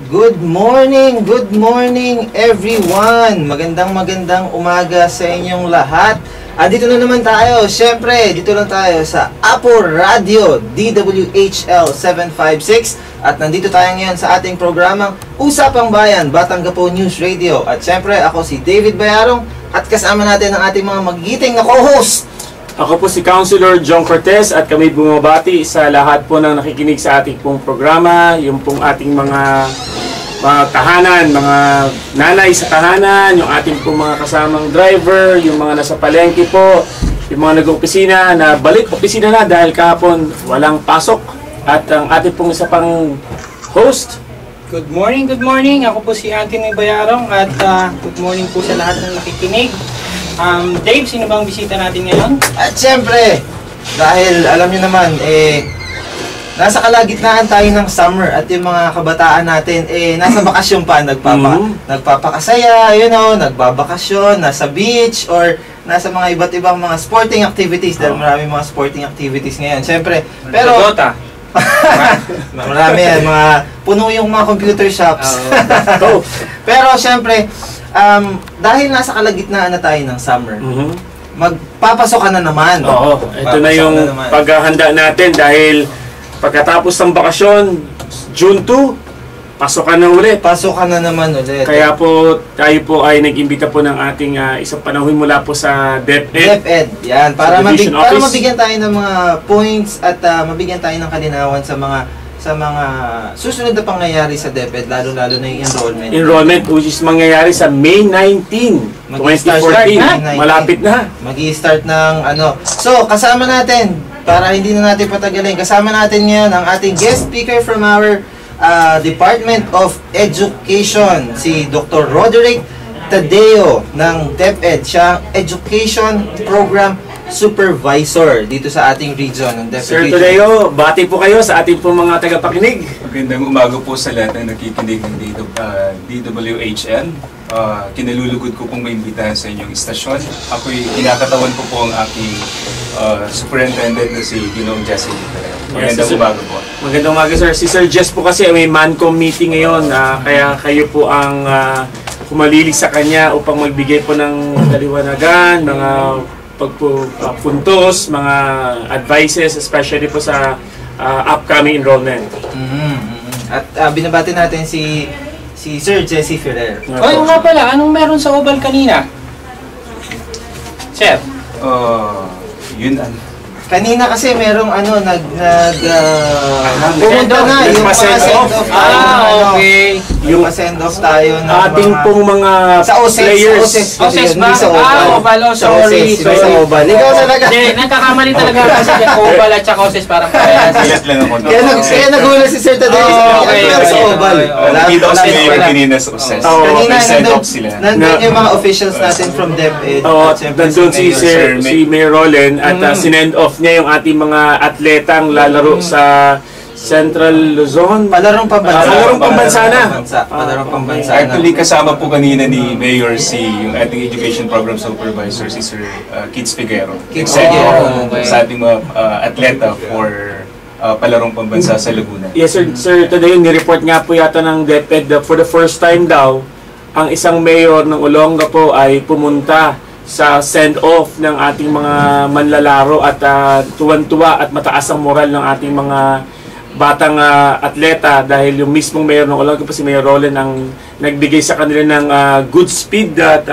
Good morning everyone! Magandang umaga sa inyong lahat. Dito na naman tayo, syempre, dito lang tayo sa Apo Radio DWHL 756. At nandito tayo ngayon sa ating programang Usapang Bayan, Batangapo News Radio. At syempre, ako si David Bayarong at kasama natin ang ating mga magigiting na co-host. Ako po si Councilor John Cortez at kami bumabati sa lahat po ng nakikinig sa ating pong programa, yung pong ating mga tahanan, mga nanay sa tahanan, yung ating pong mga kasamang driver, yung mga nasa palengke po, yung mga nag-opisina na balik opisina na dahil kahapon walang pasok. At ang ating pong isa pang host. Good morning. Ako po si Anthony Bayarong at good morning po sa lahat ng nakikinig. Dave, sino bang bisita natin ngayon? At syempre, dahil alam niyo naman, nasa kalagitnaan tayo ng summer at yung mga kabataan natin, nasa bakasyon pa, nagpapakasaya, nagbabakasyon, nasa beach, or nasa mga iba't ibang mga sporting activities, dahil maraming mga sporting activities ngayon. Syempre, pero Dota. marami yan, puno yung mga computer shops. Pero syempre, dahil nasa kalagitnaan na tayo ng summer, magpapasok ka na naman. Oo, ito na yung paghahanda natin dahil pagkatapos ng bakasyon, June 2, pasok ka na ulit. Pasok ka na naman ulit. Kaya po, tayo po ay nag-imbita po ng ating isang panahon mula po sa DepEd. DepEd, yan. Para Office. mabigyan tayo ng mga points at mabigyan tayo ng kalinawan sa mga susunod na pangyayari sa DepEd, lalo-lalo na yung enrollment. Enrollment which is mangyayari sa May 19, 2014. Malapit na. Mag-i-start ng So, kasama natin, para hindi na natin patagalin, kasama natin ngayon ang ating guest speaker from our Department of Education, si Dr. Roderick Tadeo ng DepEd. Siya Education Program Supervisor dito sa ating region ng DepEd. Sir Tadeo, bati po kayo sa ating po mga tagapakinig. Magandang umaga po sa lahat na nakikinig ng DWHN. Kinalulugod ko pong maimbitahan sa inyong istasyon. Ako'y kinakatawan ko po ang aking superintendent na si Ginoong Jesse Litareo. Magandang umaga po. Magandang umaga sir. Si Sir Jess po kasi may MANCOM meeting ngayon. Kaya kayo po ang humalili sa kanya upang magbigay po ng kaliwanagan, mga pagpuntos, mga advices, especially po sa upcoming enrollment. At binabati natin si Sir Jesse Ferrer. Yung nga pala, anong meron sa Oval kanina? Sir? Yun Kanina kasi merong pumunta na yung send-off. okay. Yung send off tayo ng ating pong mga sa players. OSES ba? Oval, sorry. Sa Oval. Ikaw talaga. Hindi, nagkakamali talaga kasi Oval at saka OSES parang parehas. Kaya nagulat si Sir Tadeo. Sa Oval. Nakita ko sila yung kanina sa OSES. Kanina Send-off sila. nandun yung mga officials natin from DepEd. Nandun si Mayor Roland at sinend off niya yung ating mga atletang lalaro sa Central Luzon. Palarong pambansa. Palarong pambansa. Actually, kasama po kanina ni Mayor yung ating Education Program Supervisor, si Sir Kids Figuero. Sa ating mga atleta for palarong pambansa sa Laguna. Yes, Sir Tadeo, ni-report nga po yata ng DepEd for the first time daw, ang isang mayor ng Olongapo ay pumunta sa send-off ng ating mga manlalaro at tuwan-tuwa at mataas ang moral ng ating mga batang atleta dahil yung mismong mayor ng Olongapo po si Mayor Roland ang nagbigay sa kanila ng good speed at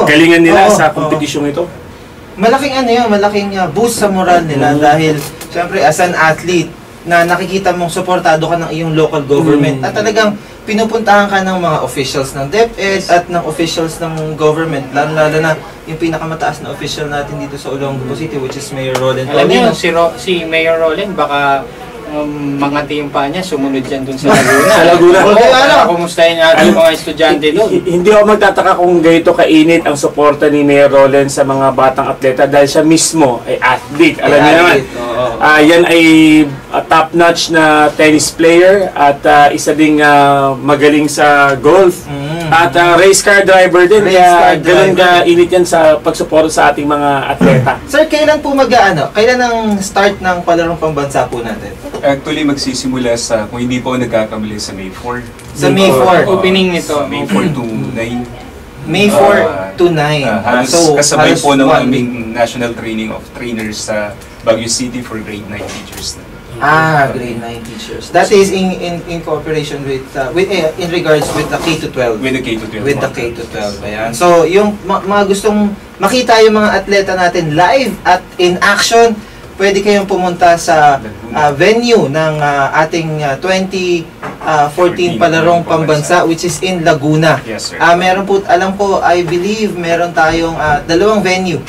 galingan nila sa kompetisyong ito. Malaking boost sa moral nila dahil syempre as an athlete na nakikita mong suportado ka ng iyong local government at talagang pinupuntahan ka ng mga officials ng DepEd at ng officials ng government, lalo na yung pinakamataas na official natin dito sa Olongapo City, which is Mayor Roland. Alam niyo, si Mayor Roland, baka mga yung pa niya, sumunod dyan dun sa Laguna. Sa Laguna. Kumustahin natin mga estudyante doon. Hindi ako magtataka kung ganito kainit ang suporta ni Mayor Roland sa mga batang atleta dahil siya mismo ay athlete. Alam niyo naman, yan ay top-notch na tennis player at isa ding magaling sa golf. At race car driver din. Kaya ganun ka-init yan sa pagsuporta sa ating mga atleta. Sir, kailan po kailan ang start ng palarong pambansa po natin? Actually, magsisimula sa, kung hindi po ako nagkakamali, sa May 4. Sa May 4. Opening nito. May 4 to 9. May 4 to 9. Halos So, kasabay halos po ng 1 week. aming national training of trainers sa Baguio City for grade 9 teachers. Grade 9 teachers. That is in cooperation with in regards with the K to 12. With the K to 12. With the K to 12. Ayan. So, yung mga gustong makita yung mga atleta natin live at in action, pwede kayong pumunta sa venue ng ating 2014 Palarong Pambansa, which is in Laguna. Yes, sir. Meron po, alam ko, I believe, meron tayong dalawang venue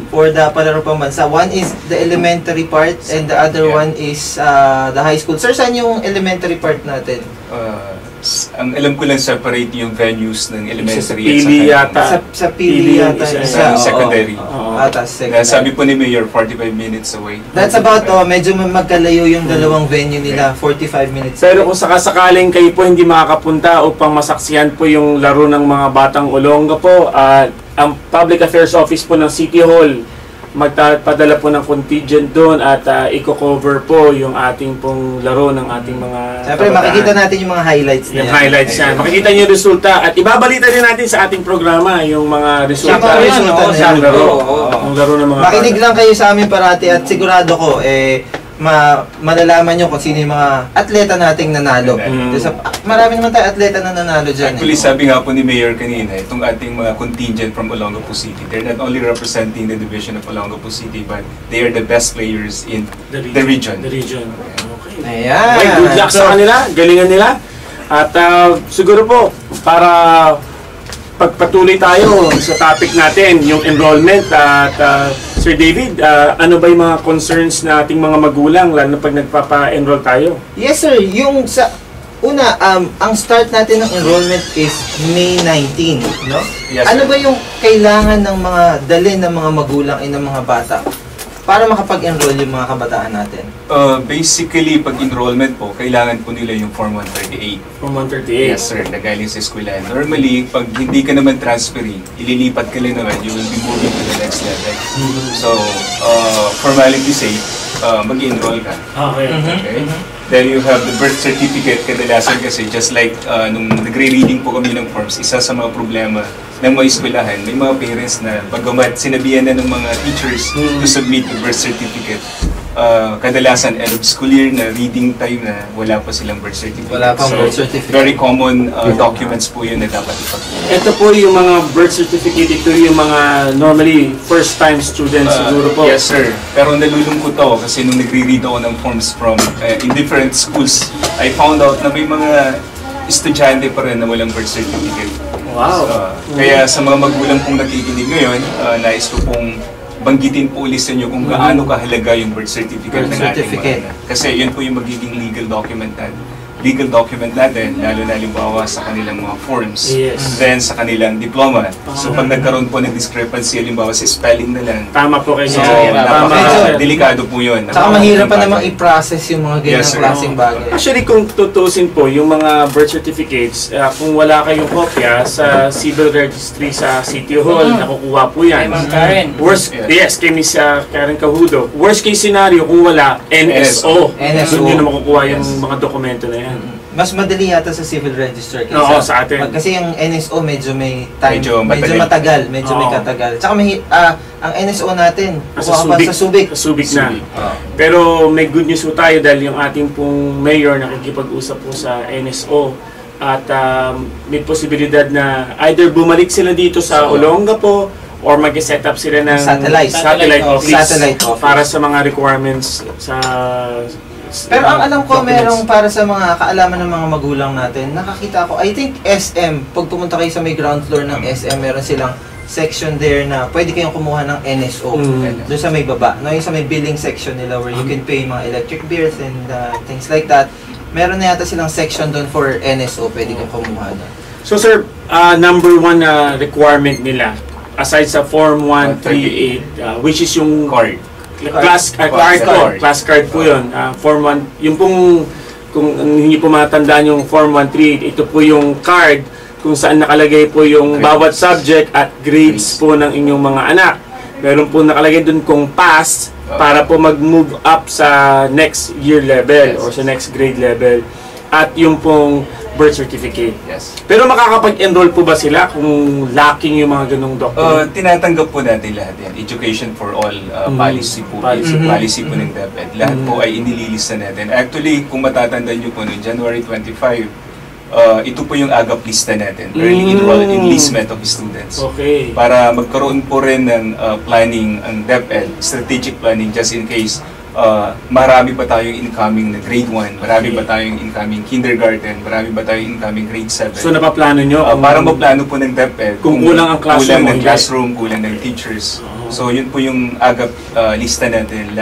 for the Palarong Pambansa. One is the elementary part and the other one is the high school. Sir, saan yung elementary part natin? Ang alam ko lang separate yung venues ng elementary Sa Pili yata. Sa Pili yata. Sa secondary. Secondary. Sabi po ni Mayor, 45 minutes away. That's about, medyo magkalayo yung dalawang venue nila, 45 minutes. Pero kung sakasakaling kayo po hindi makakapunta upang masaksihan po yung laro ng mga batang Olonga po, ang Public Affairs Office po ng City Hall magpapadala po ng contingent doon at i-cover po yung ating pong laro ng ating mga Siyempre, makikita natin yung mga highlights na yung highlights yan. Makikita niyo yung resulta at ibabalita din natin sa ating programa yung mga resulta. Yung mga resulta na yan. Yung laro. Oo. Yung laro ng mga Makinig lang kayo sa amin parati at sigurado ko, malalaman nyo kung sino yung mga atleta nating nanalo. Marami naman tayo atleta na nanalo dyan. Actually, sabi nga po ni Mayor kanina, itong ating mga contingent from Olongapo City, they're not only representing the division of Olongapo City, but they are the best players in the region. The region. Okay. Ayan. Okay, good luck sa kanila. Galingan nila. At siguro po, para pagpatuloy tayo sa topic natin, yung enrollment at Sir David, ano ba yung mga concerns na ating mga magulang lalo na pag nagpapa-enroll tayo? Yes sir, yung sa una, ang start natin ng enrollment is May 19, no? Yes, Ano sir. ba yung kailangan ng mga dalhin ng mga magulang and ng mga bata para makapag-enroll yung mga kabataan natin? Basically, pag enrollment po, kailangan po nila yung Form 138. From 138. Yes, sir, na galing sa eskwelahan. Normally, pag hindi ka naman transferring, ililipat ka lang naman, you will be moving to the next level. So, formality sake, mag-enroll ka. Okay. Okay? Then you have the birth certificate, kadalasan kasi, just like nung nagre-reading po kami ng forms, isa sa mga problema ng mga eskwelahan, may mga parents na bagamat sinabihan na ng mga teachers to submit the birth certificate, kadalasan end of school year na reading time na wala pa silang birth certificate. Wala pang So, birth certificate. very common documents po yun na dapat ipag-. Ito po yung mga birth certificate, ito yung mga normally first-time students siguro po. Yes, sir. Pero nalulungkot ako kasi nung nagre-read ako ng forms from in different schools, I found out na may mga estudyante pa rin na walang birth certificate. Wow. Kaya sa mga magulang pong nakikinig ngayon, nais ko pong banggitin po ulit sa inyo kung gaano kahalaga yung birth certificate ng ating mga anak. Kasi yun po yung magiging legal document natin, lalo na halimbawa sa kanilang mga forms, then sa kanilang diploma. So pag nagkaroon po ng discrepancy, halimbawa sa spelling na lang, Tama po kayo. so Medyo- delikado po yun. Tsaka mahirap pa namang i-process yung mga ganyang Yes, sir. klaseng bagay. Actually, kung tutusin po, yung mga birth certificates, kung wala kayong kopya sa civil registry sa City Hall, nakukuha po yan. Kay Ma'am Karen. Worst, yes, kay Miss Karen Cahudo. Worst case scenario, kung wala, NSO. NSO. Doon nyo na makukuha yung mga dokumento na yan. Mas madali yata sa civil register kaysa Oo, sa atin. kasi yung NSO medyo may time, Medyo madali. matagal, medyo may Oo. katagal. Tsaka ang NSO natin, Sa kukuha ka pa Subic. sa Subic. Sa Subic na. Subic. Pero may good news po tayo dahil yung ating pong mayor nakikipag-usap po sa NSO at may posibilidad na either bumalik sila dito sa Olonga po or mag-set up sila ng Satellite office office. para sa mga requirements sa Pero ang alam ko, documents. merong para sa mga kaalaman ng mga magulang natin, nakakita ko, I think SM, pag pumunta kayo sa may ground floor ng SM, meron silang section there na pwede kayong kumuha ng NSO. Doon sa may baba. No, yung sa may billing section nila where you can pay mga electric bills and things like that. Meron na yata silang section doon for NSO, pwede kayong kumuha doon. So sir, number one requirement nila, aside sa Form 138, which is yung Card. class card po yun. Form 1, yung pong, kung hindi po matandaan yung Form 138, ito po yung card kung saan nakalagay po yung bawat subject at grades po ng inyong mga anak. Meron po nakalagay dun kung pass, para po mag-move up sa next year level Yes. or sa next grade level. At yung pong birth certificate. Yes. Pero makakapag-enroll po ba sila kung lacking yung mga ganung document? Tinatanggap po natin lahat yan. Education for all policy po. Policy po ng DepEd. Lahat po ay inililista natin. Actually, kung matatandaan nyo po, noong January 25, ito po yung agap lista natin. Early enlistment of students. Okay. Para magkaroon po rin ng planning ang DepEd, strategic planning just in case marami ba tayong incoming na grade 1, marami ba tayong incoming kindergarten, marami ba tayong incoming grade 7. So napaplano nyo? Para maplano po ng DepEd kung kulang ang classroom, kulang ng classroom, kulang ng teachers. So yun po yung agap lista natin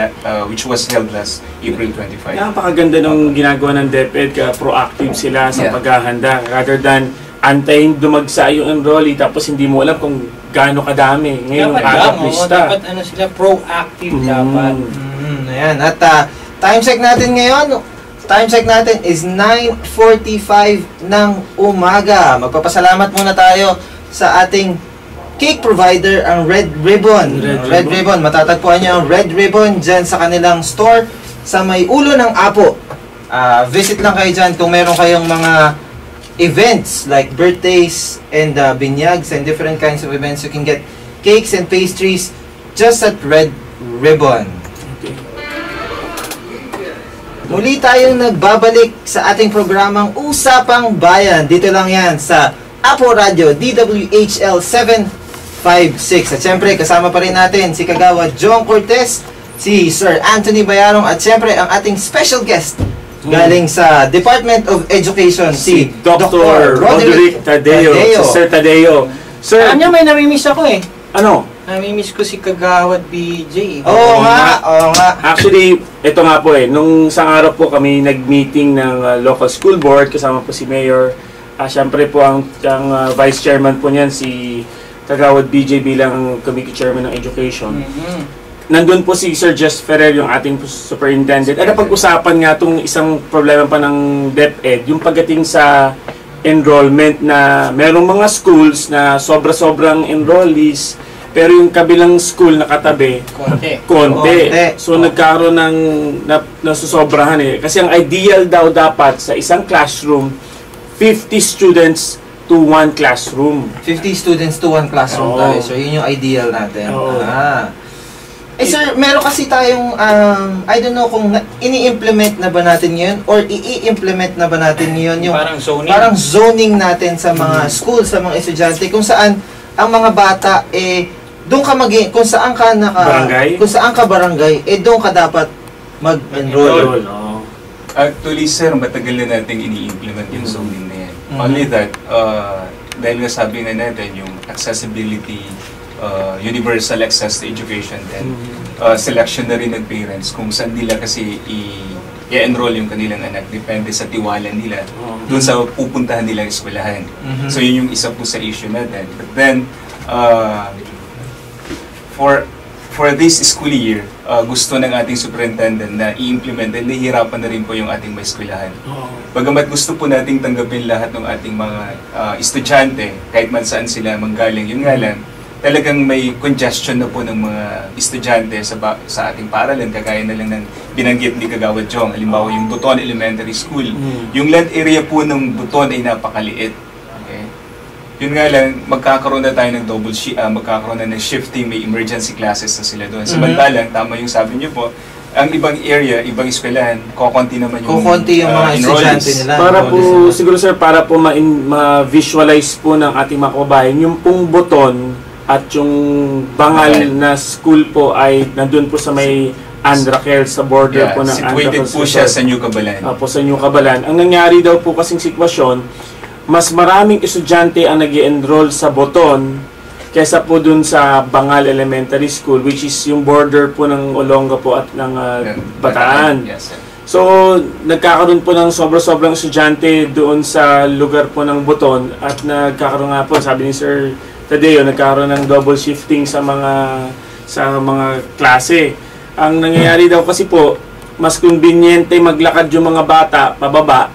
which was held last April 25. Napakaganda nung ginagawa ng DepEd, proactive sila sa Yeah. paghahanda rather than antayin dumagsa yung enrollee tapos hindi mo alam kung gaano kadami. Ngayon yung agap lista. Dapat ano sila, proactive dapat. Ayan. At time check natin ngayon. Time check natin is 9:45 ng umaga. Magpapasalamat muna tayo sa ating cake provider, ang Red Ribbon. Red Ribbon. Matatagpuan niyo ang Red Ribbon dyan sa kanilang store sa may ulo ng Apo. Visit lang kayo dyan kung meron kayong mga events like birthdays and binyags and different kinds of events. You can get cakes and pastries just at Red Ribbon. Muli tayong nagbabalik sa ating programang Usapang Bayan. Dito lang yan sa Apo Radio, DWHL 756. At syempre, kasama pa rin natin si Kagawad Jong Cortez, si Sir Anthony Bayarong, at syempre ang ating special guest galing sa Department of Education, si Dr. Roderick Tadeo. Si Sir Tadeo. Sir, Alam niyo, may namimiss ako eh. ano? Namimiss ko si Kagawad BJ. Oo nga. Actually, ito nga po nung isang araw po kami nag-meeting ng local school board, kasama po si Mayor. Siyempre po ang Vice Chairman po niyan, si Kagawad BJ bilang Committee Chairman ng Education. Nandun po si Sir Jess Ferrer, yung ating Superintendent. At napag-usapan nga itong isang problema pa ng DepEd, yung pagdating sa enrollment na merong mga schools na sobra-sobrang enrollees, pero yung kabilang school na katabi, konti. So nagkaroon ng nasusobrahan Kasi ang ideal daw dapat sa isang classroom, 50 students to one classroom. 50 students to one classroom tayo. So yun yung ideal natin. Sir, meron kasi tayong, I don't know kung ini-implement na ba natin yun or i-implement na ba natin yun yung parang zoning natin sa mga schools, sa mga estudyante, kung saan ang mga bata doon ka kung saan ka barangay? Kung saan ka barangay, doon ka dapat mag-enroll. Actually, sir, matagal na natin ini-implement yung zoning na yan. Only that, dahil nga sabi nga natin, yung accessibility, universal access to education, then selection na rin ng parents kung saan nila kasi i-enroll yung kanilang anak. Depende sa tiwala nila doon sa pupuntahan nilang eskwelahan. So yun yung isa po sa issue natin. But then, for this school year, gusto ng ating superintendent na i-implement and nahihirapan na rin po yung ating mga eskwelahan. Bagamat gusto po nating tanggapin lahat ng ating mga estudyante, kahit man saan sila manggaling, yun nga lang, talagang may congestion na po ng mga estudyante sa ating paaralan, kagaya na lang ng binanggit ni Kagawad Jong. Halimbawa yung Buton Elementary School. Yung land area po ng Buton ay napakaliit. Yun nga lang, magkakaroon na tayo ng magkakaroon na ng shifting, may emergency classes na sila doon. Samantalang, tama yung sabi niyo po, ang ibang area, ibang eskwelahan, kukunti naman yung mga estudyante nila. Para po, siguro sir, para po ma-visualize po ng ating mga kababayan, yung pong Buton at yung Bangal na school po ay nandun po sa may Andrakel, sa border po ng Andrakel. Situated po siya sa New Cabalan. Po sa New Cabalan. Ang nangyari daw po kasing sitwasyon, mas maraming estudyante ang nag-enroll sa Buton kesa po dun sa Bangal Elementary School, which is yung border po ng Olonga po at ng Bataan. Yes, sir. So, nagkakaroon po ng sobrang estudyante doon sa lugar po ng Buton at nagkakaroon nga po, sabi ni Sir Tadeo, nagkakaroon ng double shifting sa mga klase. Ang nangyayari daw kasi po, mas conveniente maglakad yung mga bata pababa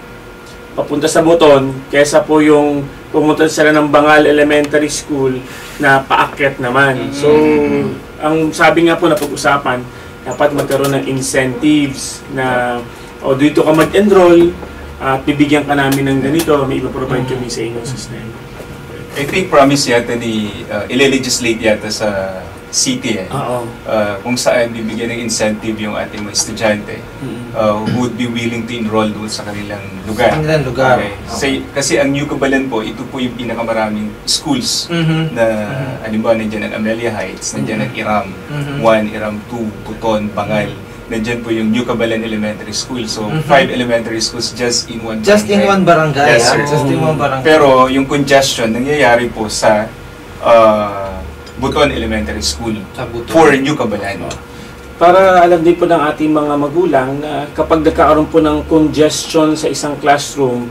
papunta sa Buton kaysa po yung pumunta sila ng Bangal Elementary School na paakyat naman. So, ang sabi nga po na pag-usapan, dapat magkaroon ng incentives na o dito ka mag-enroll at bibigyan ka namin ng ganito, may ipaprovide kami sa inyo sa SNED. I think promise yata ni ile-legislate yata sa city Oo. Kung saan bibigyan ng incentive yung ating mga estudyante who would be willing to enroll doon sa kanilang lugar. Kanilang lugar. Okay. Kasi ang New Cabalan po, ito po yung pinakamaraming schools na halimbawa nandiyan ang Amelia Heights, nandiyan ang Iram 1, Iram 2, Buton, Bangal. Nandiyan po yung New Cabalan Elementary School. So, 5 elementary schools just in one barangay. Just in one barangay. Yes, sir. Just in one barangay. Pero yung congestion nangyayari po sa Buton Elementary School for New Cabalan. Para alam din po ng ating mga magulang na kapag nagkakaroon po ng congestion sa isang classroom,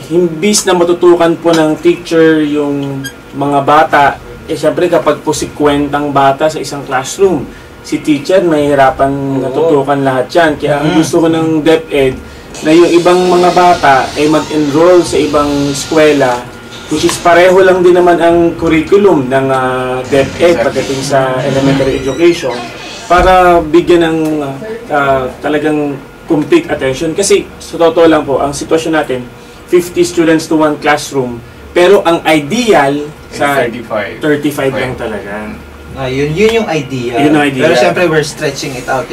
himbis na matutukan po ng teacher yung mga bata, syempre kapag po si kwentang bata sa isang classroom, si teacher mahihirapan natutukan lahat yan. Kaya ang gusto ko ng DepEd na yung ibang mga bata ay mag-enroll sa ibang eskwela, which is pareho lang din naman ang curriculum ng DepEd pagdating sa elementary education, para bigyan ng talagang complete attention. Kasi sa totoo lang po, ang sitwasyon natin, 50 students to one classroom, pero ang ideal sa 35 lang talaga. Yun yung idea. Yun ang idea. Pero syempre we're stretching it out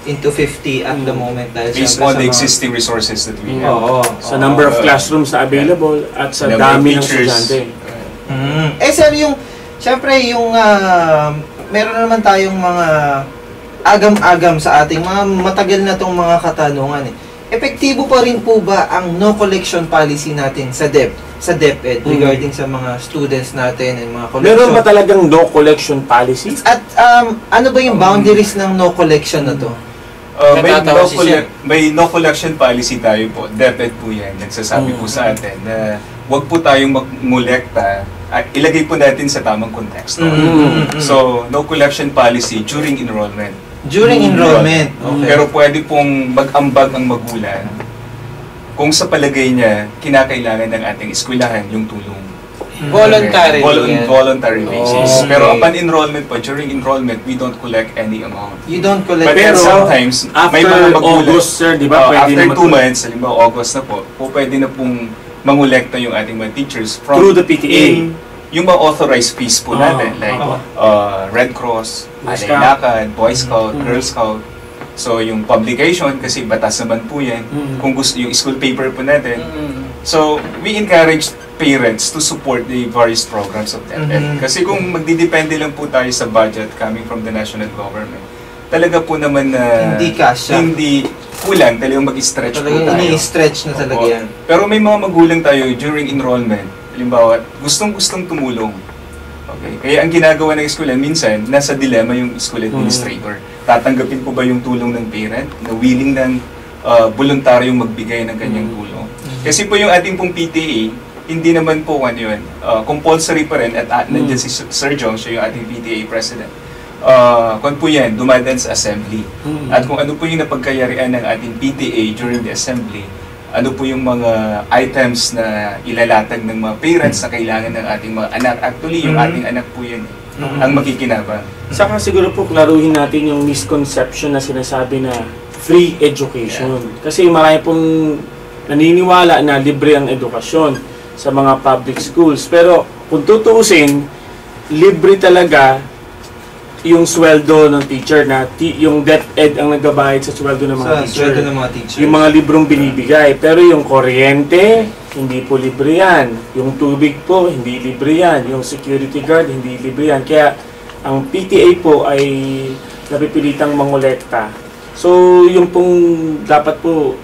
into 50 at the moment. Based on the existing resources that we have. Sa number of classrooms na available at sa dami ng estudyante. Sir, syempre yung meron naman tayong mga agam-agam sa ating mga matagal na tong mga katanungan. Epektibo pa rin po ba ang no collection policy natin sa DepEd regarding sa mga students natin and mga collection? Meron ba talagang no collection policy? At ano ba yung boundaries ng no collection na to? May no collection policy tayo po. DepEd po yan. Nagsasabi po sa atin na wag po tayong magmolekta at ilagay po natin sa tamang konteksto. So, no collection policy during enrollment. During enrollment. Okay. Pero pwede pong mag-ambag ang magulang kung sa palagay niya kinakailangan ng ating eskwelahan yung tulong. Voluntary. Voluntary basis. Pero upon enrollment po, during enrollment, we don't collect any amount. You don't collect. But sometimes, may mga magulang, August, sir, di ba? After 2 months, halimbawa August na po pwede na pong mangolekta yung ating mga teachers from through the PTA. Yung mga authorized fees po natin, like Red Cross, Alaylakan, Boy Scout, Girl Scout. So, yung publication, kasi batas naman po yan, kung gusto yung school paper po natin. So, we encourage parents to support the various programs of DepEd. Kasi kung magdidepende lang po tayo sa budget coming from the national government, talaga po naman na hindi kulang, talagang mag-stretch po tayo. Talagang ini-stretch na talaga yan. Pero may mga magulang tayo during enrollment, halimbawa, gustong-gustong tumulong. Okay. Kaya ang ginagawa ng eskwela, minsan, nasa dilemma yung school administrator. Tatanggapin po ba yung tulong ng parent na willing ng voluntaryong magbigay ng kanyang tulong? Kasi po yung ating pong PTA, hindi naman po yun. Compulsory pa rin at nandiyan si Sir Jong, siya yung ating PTA president. Kung po yan, dumadaan sa assembly. At kung ano po yung napagkayarian ng ating PTA during the assembly, ano po yung mga items na ilalatag ng mga parents na kailangan ng ating mga anak. Actually, yung ating anak po yun ang makikinabang. Saka siguro po klaruhin natin yung misconception na sinasabi na free education. Kasi marami pong naniniwala na libre ang edukasyon sa mga public schools. Pero kung tutuusin, libre talaga yung sweldo ng teacher na yung DepEd ang nagbabayad sa sweldo ng mga teacher. Sweldo ng mga teacher. Yung mga librong binibigay. Pero yung kuryente, hindi po libre yan. Yung tubig po, hindi libre yan. Yung security guard, hindi libre yan. Kaya ang PTA po ay napipilitang mangolekta. So yung pong dapat po,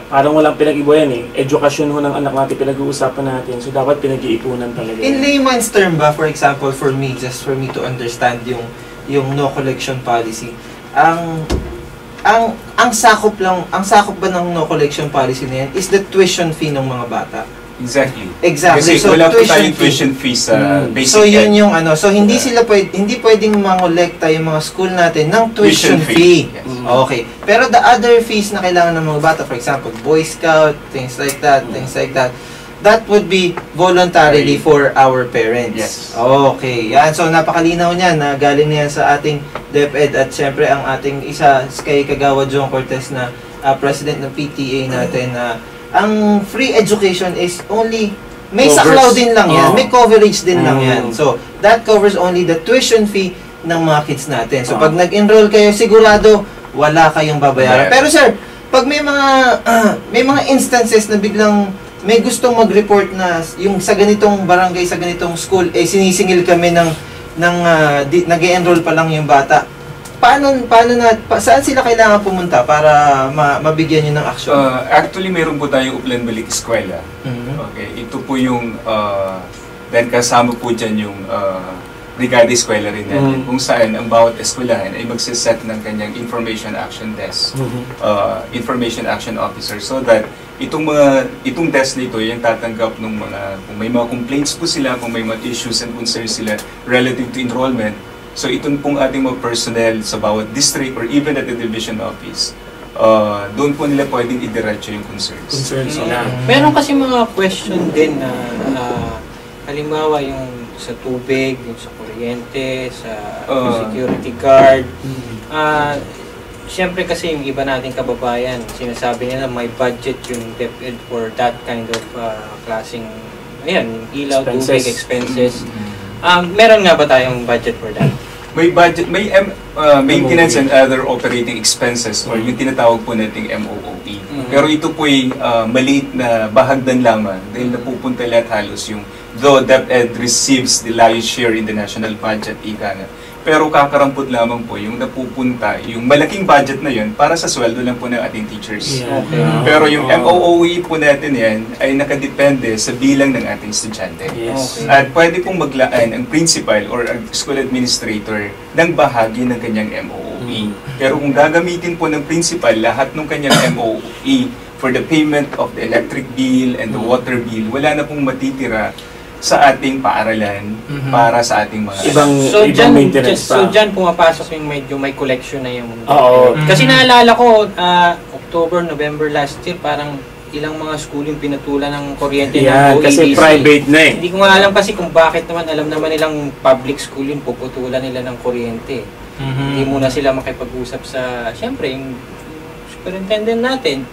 parang walang pinag-ibo yan edukasyon ho ng anak natin, pinag-uusapan natin. So, dapat pinag-iipunan talaga. In layman's term ba, for example, for me, just for me to understand yung no collection policy, ang sakop ba ng no collection policy na yan is the tuition fee ng mga bata? Exactly. Exactly. Kasi So, wala po tayong tuition fees sa basic so, yun ed. yung so hindi pwedeng mangolekta yung mga school natin ng tuition fee. Yes. Okay. Pero the other fees na kailangan ng mga bata, for example, Boy Scout, things like that, that would be voluntarily for our parents. Yes. Okay, yan. So, napakalinaw niyan na galing niyan sa ating DepEd at syempre ang ating isa kay Kagawa John Cortez na President ng PTA natin na ang free education is only may Covers. saklaw din lang yan, may coverage din lang Mm. yan. So, that covers only the tuition fee ng mga kids natin. So, pag nag-enroll kayo, sigurado wala kayong babayaran. Pero sir, pag may mga instances na biglang may gustong mag-report na yung sa ganitong barangay, sa ganitong school, sinisingil kami ng nag-enroll pa lang yung bata. Saan sila kailangan pumunta para mabigyan nyo ng action? Actually, meron po tayong Upland Balik Eskwela. Okay, ito po yung, then kasama po dyan yung Brigada Eskwela rin natin, kung saan ang bawat eskwelahan ay magsiset ng kanyang Information Action Desk, Information Action Officer, so that itong desk na ito yung tatanggap ng kung may mga complaints po sila, kung may mga issues and concerns sila relative to enrollment. So itong pong ating mga personnel sa bawat district or even at the division office, doon po nila pwedeng idiretso yung concerns. nila. Meron kasi mga question din na halimbawa yung sa tubig, yung sa kuryente, sa security guard. Siyempre kasi yung iba nating kababayan, sinasabi nila may budget yung DepEd for that kind of klaseng ilaw, tubig, expenses. Meron nga ba tayong budget for that? May budget, may maintenance and other operating expenses or yung tinatawag po nating MOOE. Pero ito po ay maliit na bahagdan lamang dahil napupunta lahat halos yung though DepEd receives the lion's share in the national budget, ika nga. Pero kakarampot lamang po yung napupunta, yung malaking budget na yun para sa sweldo lang po ng ating teachers. Okay. Pero yung MOOE po natin yan ay nakadepende sa bilang ng ating estudyante. Yes. Okay. At pwede pong maglaan ang principal or ang school administrator ng bahagi ng kanyang MOOE. Pero kung gagamitin po ng principal lahat ng kanyang MOOE for the payment of the electric bill and the water bill, wala na pong matitira sa ating paaralan para sa ating mga ibang maintenance pa. So dyan pumapasok yung medyo may collection na yung Oo. Kasi naalala ko October, November last year parang ilang mga school yung pinatulan ng kuryente ng OEDC. Kasi private na eh. Hindi ko nga alam kasi kung bakit naman alam naman nilang public school yun puputulan nila ng kuryente. Hindi muna sila makipag-usap sa siyempre yung superintendent natin.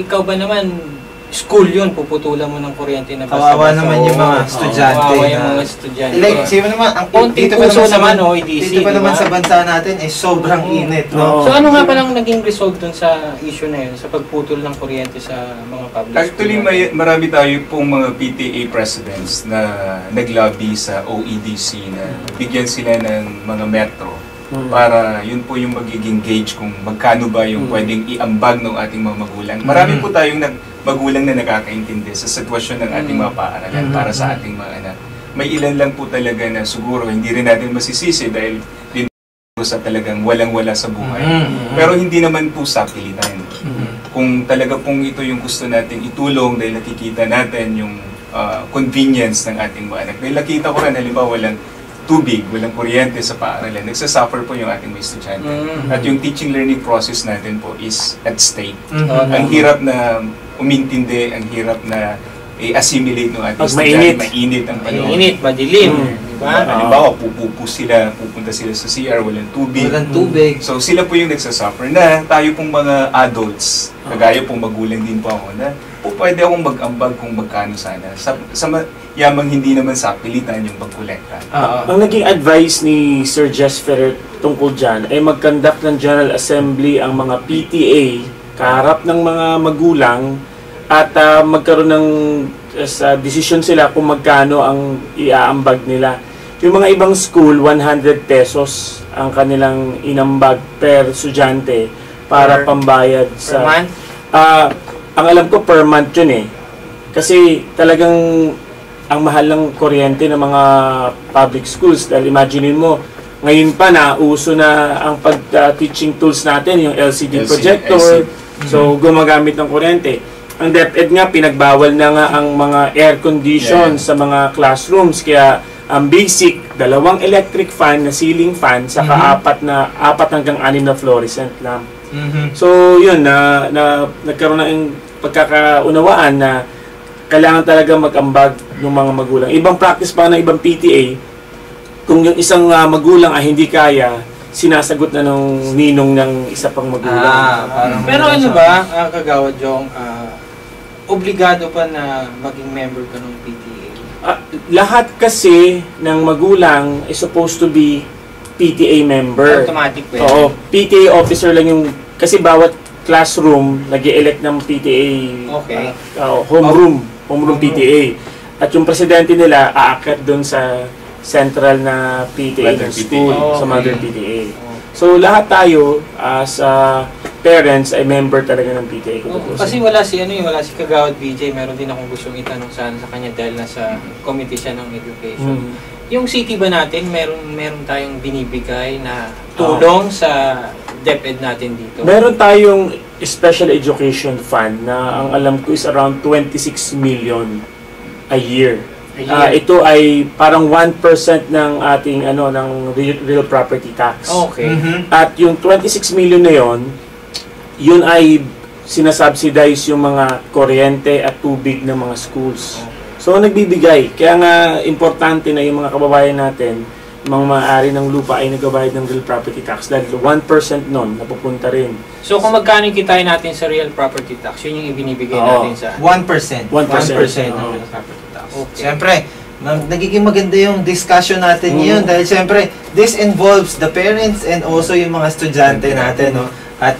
Ikaw ba naman school yun, puputulan mo ng kuryente na basta. Kawawa naman yung mga estudyante. Kawawa yung mga estudyante. Like, sige naman, Konting puso naman, OEDC. Dito pa naman sa bansa natin, sobrang init, no? So ano nga palang naging result dun sa issue na yun, sa pagputol ng kuryente sa mga public Actually, school? marami tayo pong mga PTA presidents na naglobby sa OEDC na bigyan sila ng mga metro para yun po yung magiging gauge kung magkano ba yung pwedeng iambag ng ating mga magulang. Marami po tayong magulang na nakakaintindi sa sitwasyon ng ating mga paaralan para sa ating mga anak. May ilan lang po talaga na siguro hindi rin natin masisisi dahil din sa talagang walang-wala sa buhay. Pero hindi naman po sa pilitan. Kung talaga pong ito yung gusto nating itulong dahil nakikita natin yung convenience ng ating mga anak. Dahil nakita ko rin, halimbawa walang tubig, walang kuryente sa paaralan, nagsasuffer po yung ating mga estudyante. At yung teaching learning process natin po is at stake. Ang hirap na umintindi, ang hirap na i-assimilate ng ating estudyante. Mainit ang panahon. Mainit, madilim. Diba? Halimbawa, pupunta sila sa CR, walang tubig. Walang tubig. So sila po yung nagsasuffer na tayo pong mga adults, kagaya pong magulang din po ako na pwede akong mag-ambag kung magkano sana. Yamang hindi naman sa pilitan yung pagkolekta. Ang naging advice ni Sir Jess Ferrer tungkol dyan ay mag-conduct ng General Assembly ang mga PTA kaharap ng mga magulang at magkaroon ng decision sila kung magkano ang iaambag nila. Yung mga ibang school, 100 pesos ang kanilang inambag per estudyante para pambayad sa... Per month? Ang alam ko per month yun eh. Kasi talagang ang mahal ng kuryente ng mga public schools. Dahil imaginein mo, ngayon pa na uso na ang pag-teaching tools natin, yung LCD projector. So, gumagamit ng kuryente. Ang DepEd nga, pinagbawal na nga ang mga air condition sa mga classrooms. Kaya, ang basic, 2 electric fan na ceiling fan, saka 4 hanggang 6 na fluorescent lamp. So, yun, nagkaroon ng pagkakaunawaan na kailangan talaga mag-ambag ng mga magulang. Ibang practice pa ng ibang PTA, kung yung isang magulang ay hindi kaya, sinasagot na ng ninong ng isa pang magulang. Pero ano ba, Kagawad Jong, obligado pa na maging member ka ng PTA? Lahat kasi ng magulang is supposed to be PTA member. Automatic ba? Oo, PTA officer lang yung, kasi bawat classroom nag-i-elect ng PTA Okay. homeroom PTA. At yung presidente nila aakyat doon sa central na PTA ng school, sa mother PTA. So lahat tayo as parents ay member talaga ng PTA. Kasi wala si Kagawad BJ, meron din akong gustong itanong sa kanya dahil nasa committee siya ng education. Yung city ba natin, meron tayong binibigay na tulong sa DepEd natin dito? Meron tayong special education fund na ang alam ko is around 26 million a year. Ito ay parang 1% ng ating ng real property tax. Okay. At yung 26 million na yun ay sinasubsidize yung mga kuryente at tubig ng mga schools. So nagbibigay. Kaya nga importante na yung mga kababayan natin, mga maaari ng lupa ay nagbabayad ng real property tax dahil 1% nun napupunta rin. So kung magkano kitain natin sa real property tax, yun yung ibinibigay natin sa 1%. 1% ng real property tax. Okay. Siyempre, nagiging maganda yung discussion natin ngayon dahil siyempre, this involves the parents and also yung mga estudyante natin. No? At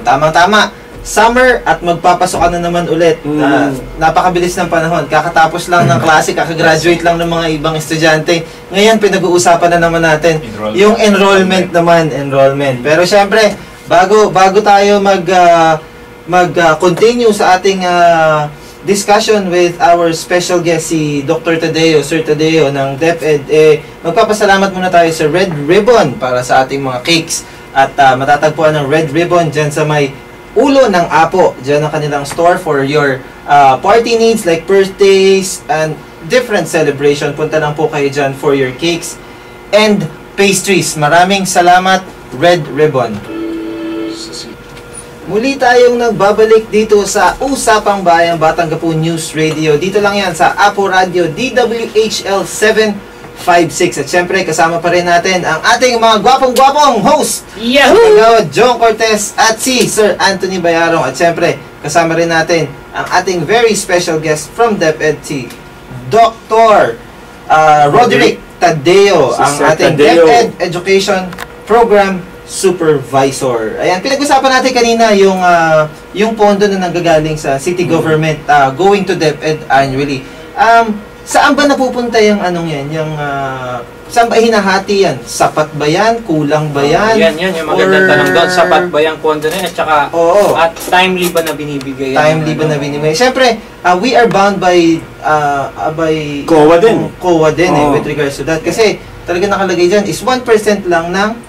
tamang-tama, summer at magpapasok ka na naman ulit. Napakabilis ng panahon. Kakatapos lang ng klase, kakagraduate lang ng mga ibang estudyante. Ngayon, pinag-uusapan na naman natin yung enrollment naman. Pero siyempre, bago tayo mag-continue sa ating discussion with our special guest, si Dr. Tadeo, Sir Tadeo ng DepEd, magpapasalamat muna tayo sa Red Ribbon para sa ating mga cakes. At matatagpuan ng Red Ribbon dyan sa may ulo ng Apo. Diyan ang kanilang store for your party needs like birthdays and different celebration. Punta lang po kayo dyan for your cakes and pastries. Maraming salamat, Red Ribbon. Muli tayong nagbabalik dito sa Usapang Bayan, Batangapu News Radio. Dito lang yan sa Apo Radio DWHL 756. At syempre, kasama pa rin natin ang ating mga gwapong-gwapong host. Yahoo! John Cortez at si Sir Anthony Bayarong. At syempre, kasama rin natin ang ating very special guest from DepEd, si Dr. Roderick Tadeo, ang ating DepEd Education Program Supervisor. Ayan, pinag-usapan natin kanina yung pondo na nanggagaling sa city government going to DepEd annually. Saan ba napupunta yung saan ba hinahati yan? Sapat ba yan? Kulang ba yan? Yan, yung magandang tanong doon. Sapat ba yung pondo na yan? At saka, at timely ba na binibigay yan? Timely ba na binibigay? Siyempre, we are bound by COA din. COA din with regards to that. Kasi, talaga nakalagay dyan is 1% lang ng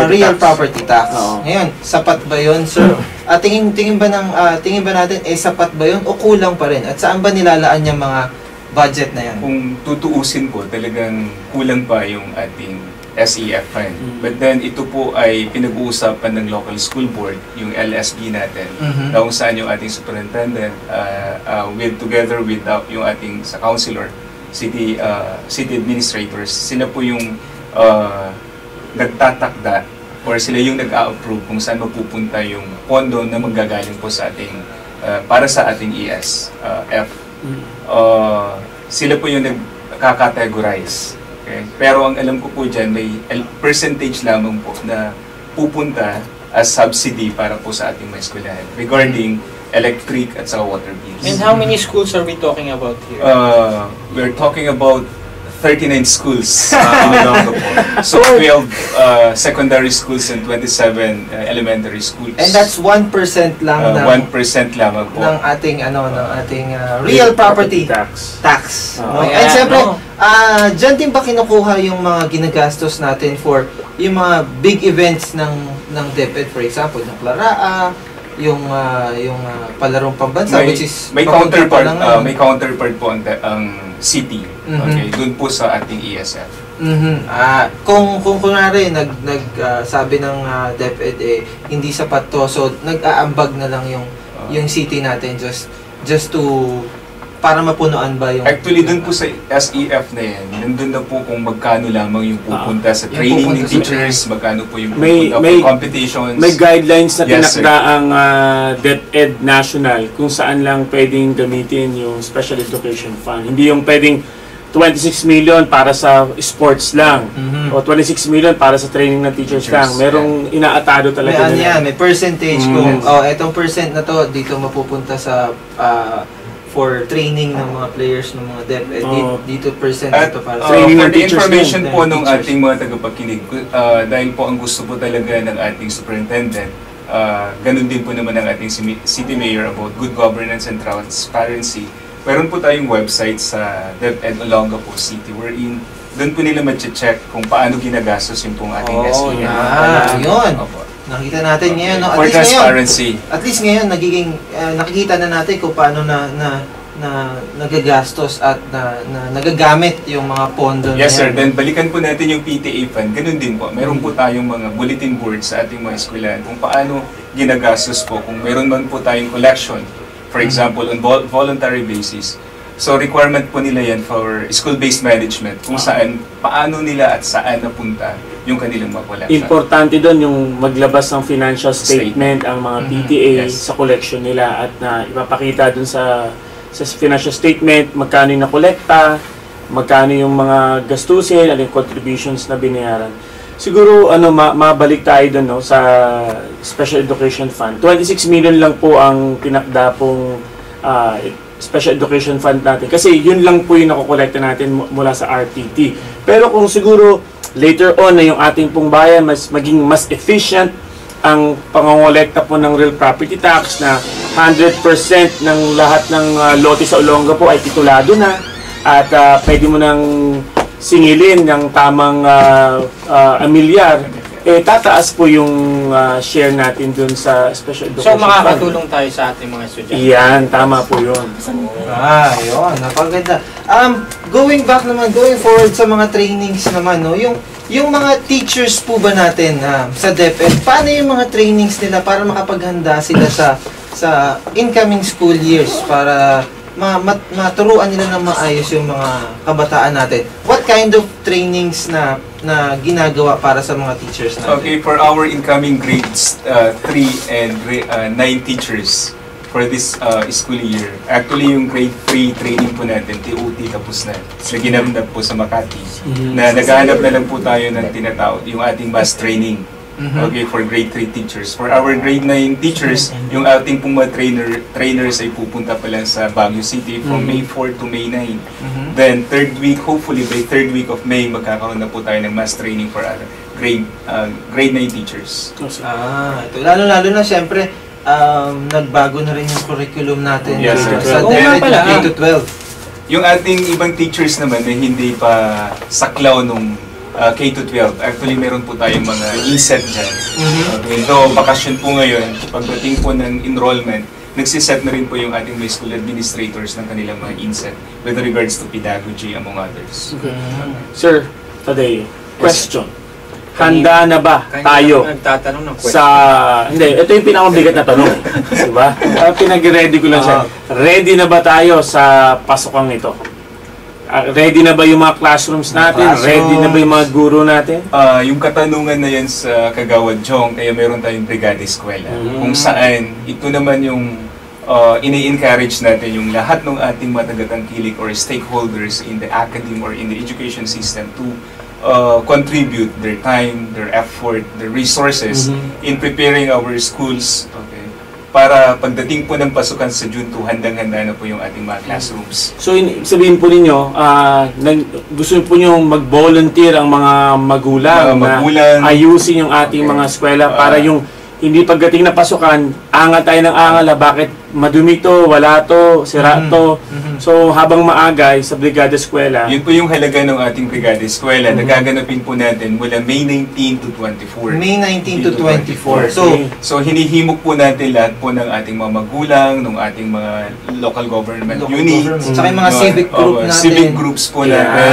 real property tax. Ngayon, sapat ba 'yon, sir? Tingin ba natin sapat ba 'yon o kulang pa rin? At saan ba nilalaan yung mga budget na yan? Kung tutuusin po, talagang kulang pa yung ating SEF fund. But then ito po ay pinag-uusapan ng local school board, yung LSB natin, kung saan yung ating superintendent together with yung ating sa councilor, city administrators, sila po yung nagtatakda or sila yung nag-a-approve kung saan mapupunta yung pondo na manggagaling po sa ating para sa ating ESF. Sila po yung nagkakategorize. Okay? Pero ang alam ko po dyan, may percentage lamang po na pupunta as subsidy para po sa ating mga eskwelahan regarding electric at sa water bills. And how many schools are we talking about here? We're talking about 39 schools in Olonga po. So 12 secondary schools and 27 elementary schools. And that's 1% lang 1% lamang po ng ating real property tax. And siyempre, dyan din ba kinukuha yung mga ginagastos natin for yung mga big events ng DepEd, for example, ng Plaraa, yung palarong pambansa, which is may counterpart po ang city. Okay, doon po sa ating ESF. Kung kunwari sabi ng DepEd hindi sapat to, so nag-aambag na lang yung city natin just to para mapunuan ba yung... Actually, dun po sa SEF na yan, nandun na po kung magkano lamang yung pupunta sa Yung training ng pupunta sa teachers, magkano po yung May- pupunta may- for competitions. May guidelines na Yes, sir. tinakda ang DepEd National kung saan lang pwedeng gamitin yung Special Education Fund. Hindi yung pwedeng 26 million para sa sports lang o 26 million para sa training ng teachers lang. Merong inaatado May talaga ano nila. yan, may percentage kung, etong percent na to, dito mapupunta sa for training ng mga players ng mga DepEd. Dito percent At ito para sa... training for ng the teachers information din. po ng Teachers. ating mga tagapagkinig, dahil po ang gusto po talaga ng ating superintendent, ganun din po naman ang ating city mayor about good governance and transparency. Meron po tayong website sa DepEd Olongapo City wherein doon po nila ma-check kung paano ginagastos yung pong ating SEF. Yun. Opo. Nakita natin ngayon, no? For transparency. At least ngayon, nagiging, nakikita na natin kung paano na nagagastos at na nagagamit yung mga pondo Yes, na sir. yan. Then, balikan po natin yung PTA fund. Ganun din po. Meron po tayong mga bulletin boards sa ating mga eskwelahan kung paano ginagastos po. Kung meron man po tayong collection, for example, on voluntary basis. So, requirement po nila yan for school-based management kung saan, paano nila at saan napunta yung kanilang mga collection. Importante doon yung maglabas ng financial statement ang mga PTA Yes. sa collection nila at na ipapakita doon sa financial statement magkano yung nakolekta, magkano yung mga gastusin, ano yung contributions na binayaran. Siguro mabalik tayo doon no, sa Special Education Fund. 26 million lang po ang tinakda pong Special Education Fund natin. Kasi yun lang po yung nakokolekta natin mula sa RTT. Pero kung siguro later on na yung ating pong bayan maging mas efficient ang pangongolekta po ng real property tax na 100% ng lahat ng lote sa Olongapo ay titulado na at pwede mo nang singilin ng tamang amilyar, tataas po yung share natin dun sa Special So Education Fund. makakatulong tayo sa ating mga estudyante. Iyan, tama po yun. Yun, napaganda. Going forward sa mga trainings naman, no, yung mga teachers po ba natin sa DepEd, paano yung mga trainings nila para makapaghanda sila sa incoming school years para maturuan nila ng maayos yung mga kabataan natin? What kind of trainings na ginagawa para sa mga teachers natin? Okay, for our incoming grades 3 and 9 teachers for this school year. Actually, yung grade 3 training po natin, TOT, tapos na. Naginamdap po sa Makati. Na naghahanap na lang po tayo ng tinatawag, yung ating mass training. Okay, for grade 3 teachers. For our grade 9 teachers, yung ating pong mga trainers ay pupunta pa lang sa Baguio City from May 4 to May 9. Then, hopefully by third week of May, magkakaroon na po tayo ng mass training for our grade 9 teachers. Ito. Lalo na siyempre, nagbago na rin yung curriculum natin Yes, dito sir. sa Oo nga DepEd pala, K to 12. Yung ating ibang teachers naman na hindi pa saklaw nung K-12, actually meron po tayong mga e-set dyan. Okay, though bakasyon po ngayon, pagdating po ng enrollment, nagsiset na rin po yung ating may school administrators ng kanilang mga e-set with regards to pedagogy among others. Sir, today, question. Handa na ba tayo Nagtatanong ng question. hindi, ito yung pinakamabigat na tanong. Diba? Pinag-ready ko lang siya. Ready na ba tayo sa pasokang ito? Ready na ba yung mga classrooms natin? Ready na ba yung mga guro natin? Yung katanungan na yan sa Kagawad Jong, kaya meron tayong Brigada Eskwela. Kung saan, ito naman yung ini-encourage natin yung lahat ng ating matagatangkilik or stakeholders in the academy or in the education system to contribute their time, their effort, their resources in preparing our schools, okay, para pagdating po ng pasukan sa June 2, handang-handa na po yung ating mga classrooms. So, sabihin po ninyo, gusto po nyo mag-volunteer ang mga magulang, Mga magulang, na ayusin yung ating mga eskwela para yung hindi pagdating na pasukan, angal tayo ng angal, bakit madumi to, wala to, sira to. So, habang maagay sa Brigada Eskwela, Yun po yung halaga ng ating Brigada Eskwela. Nagaganapin po natin mula May 19 to 24. May 19 to 24. So hinihimok po natin lahat po ng ating mga magulang, ng ating mga local government units, Tsaka yung mga civic group natin. Civic groups po natin.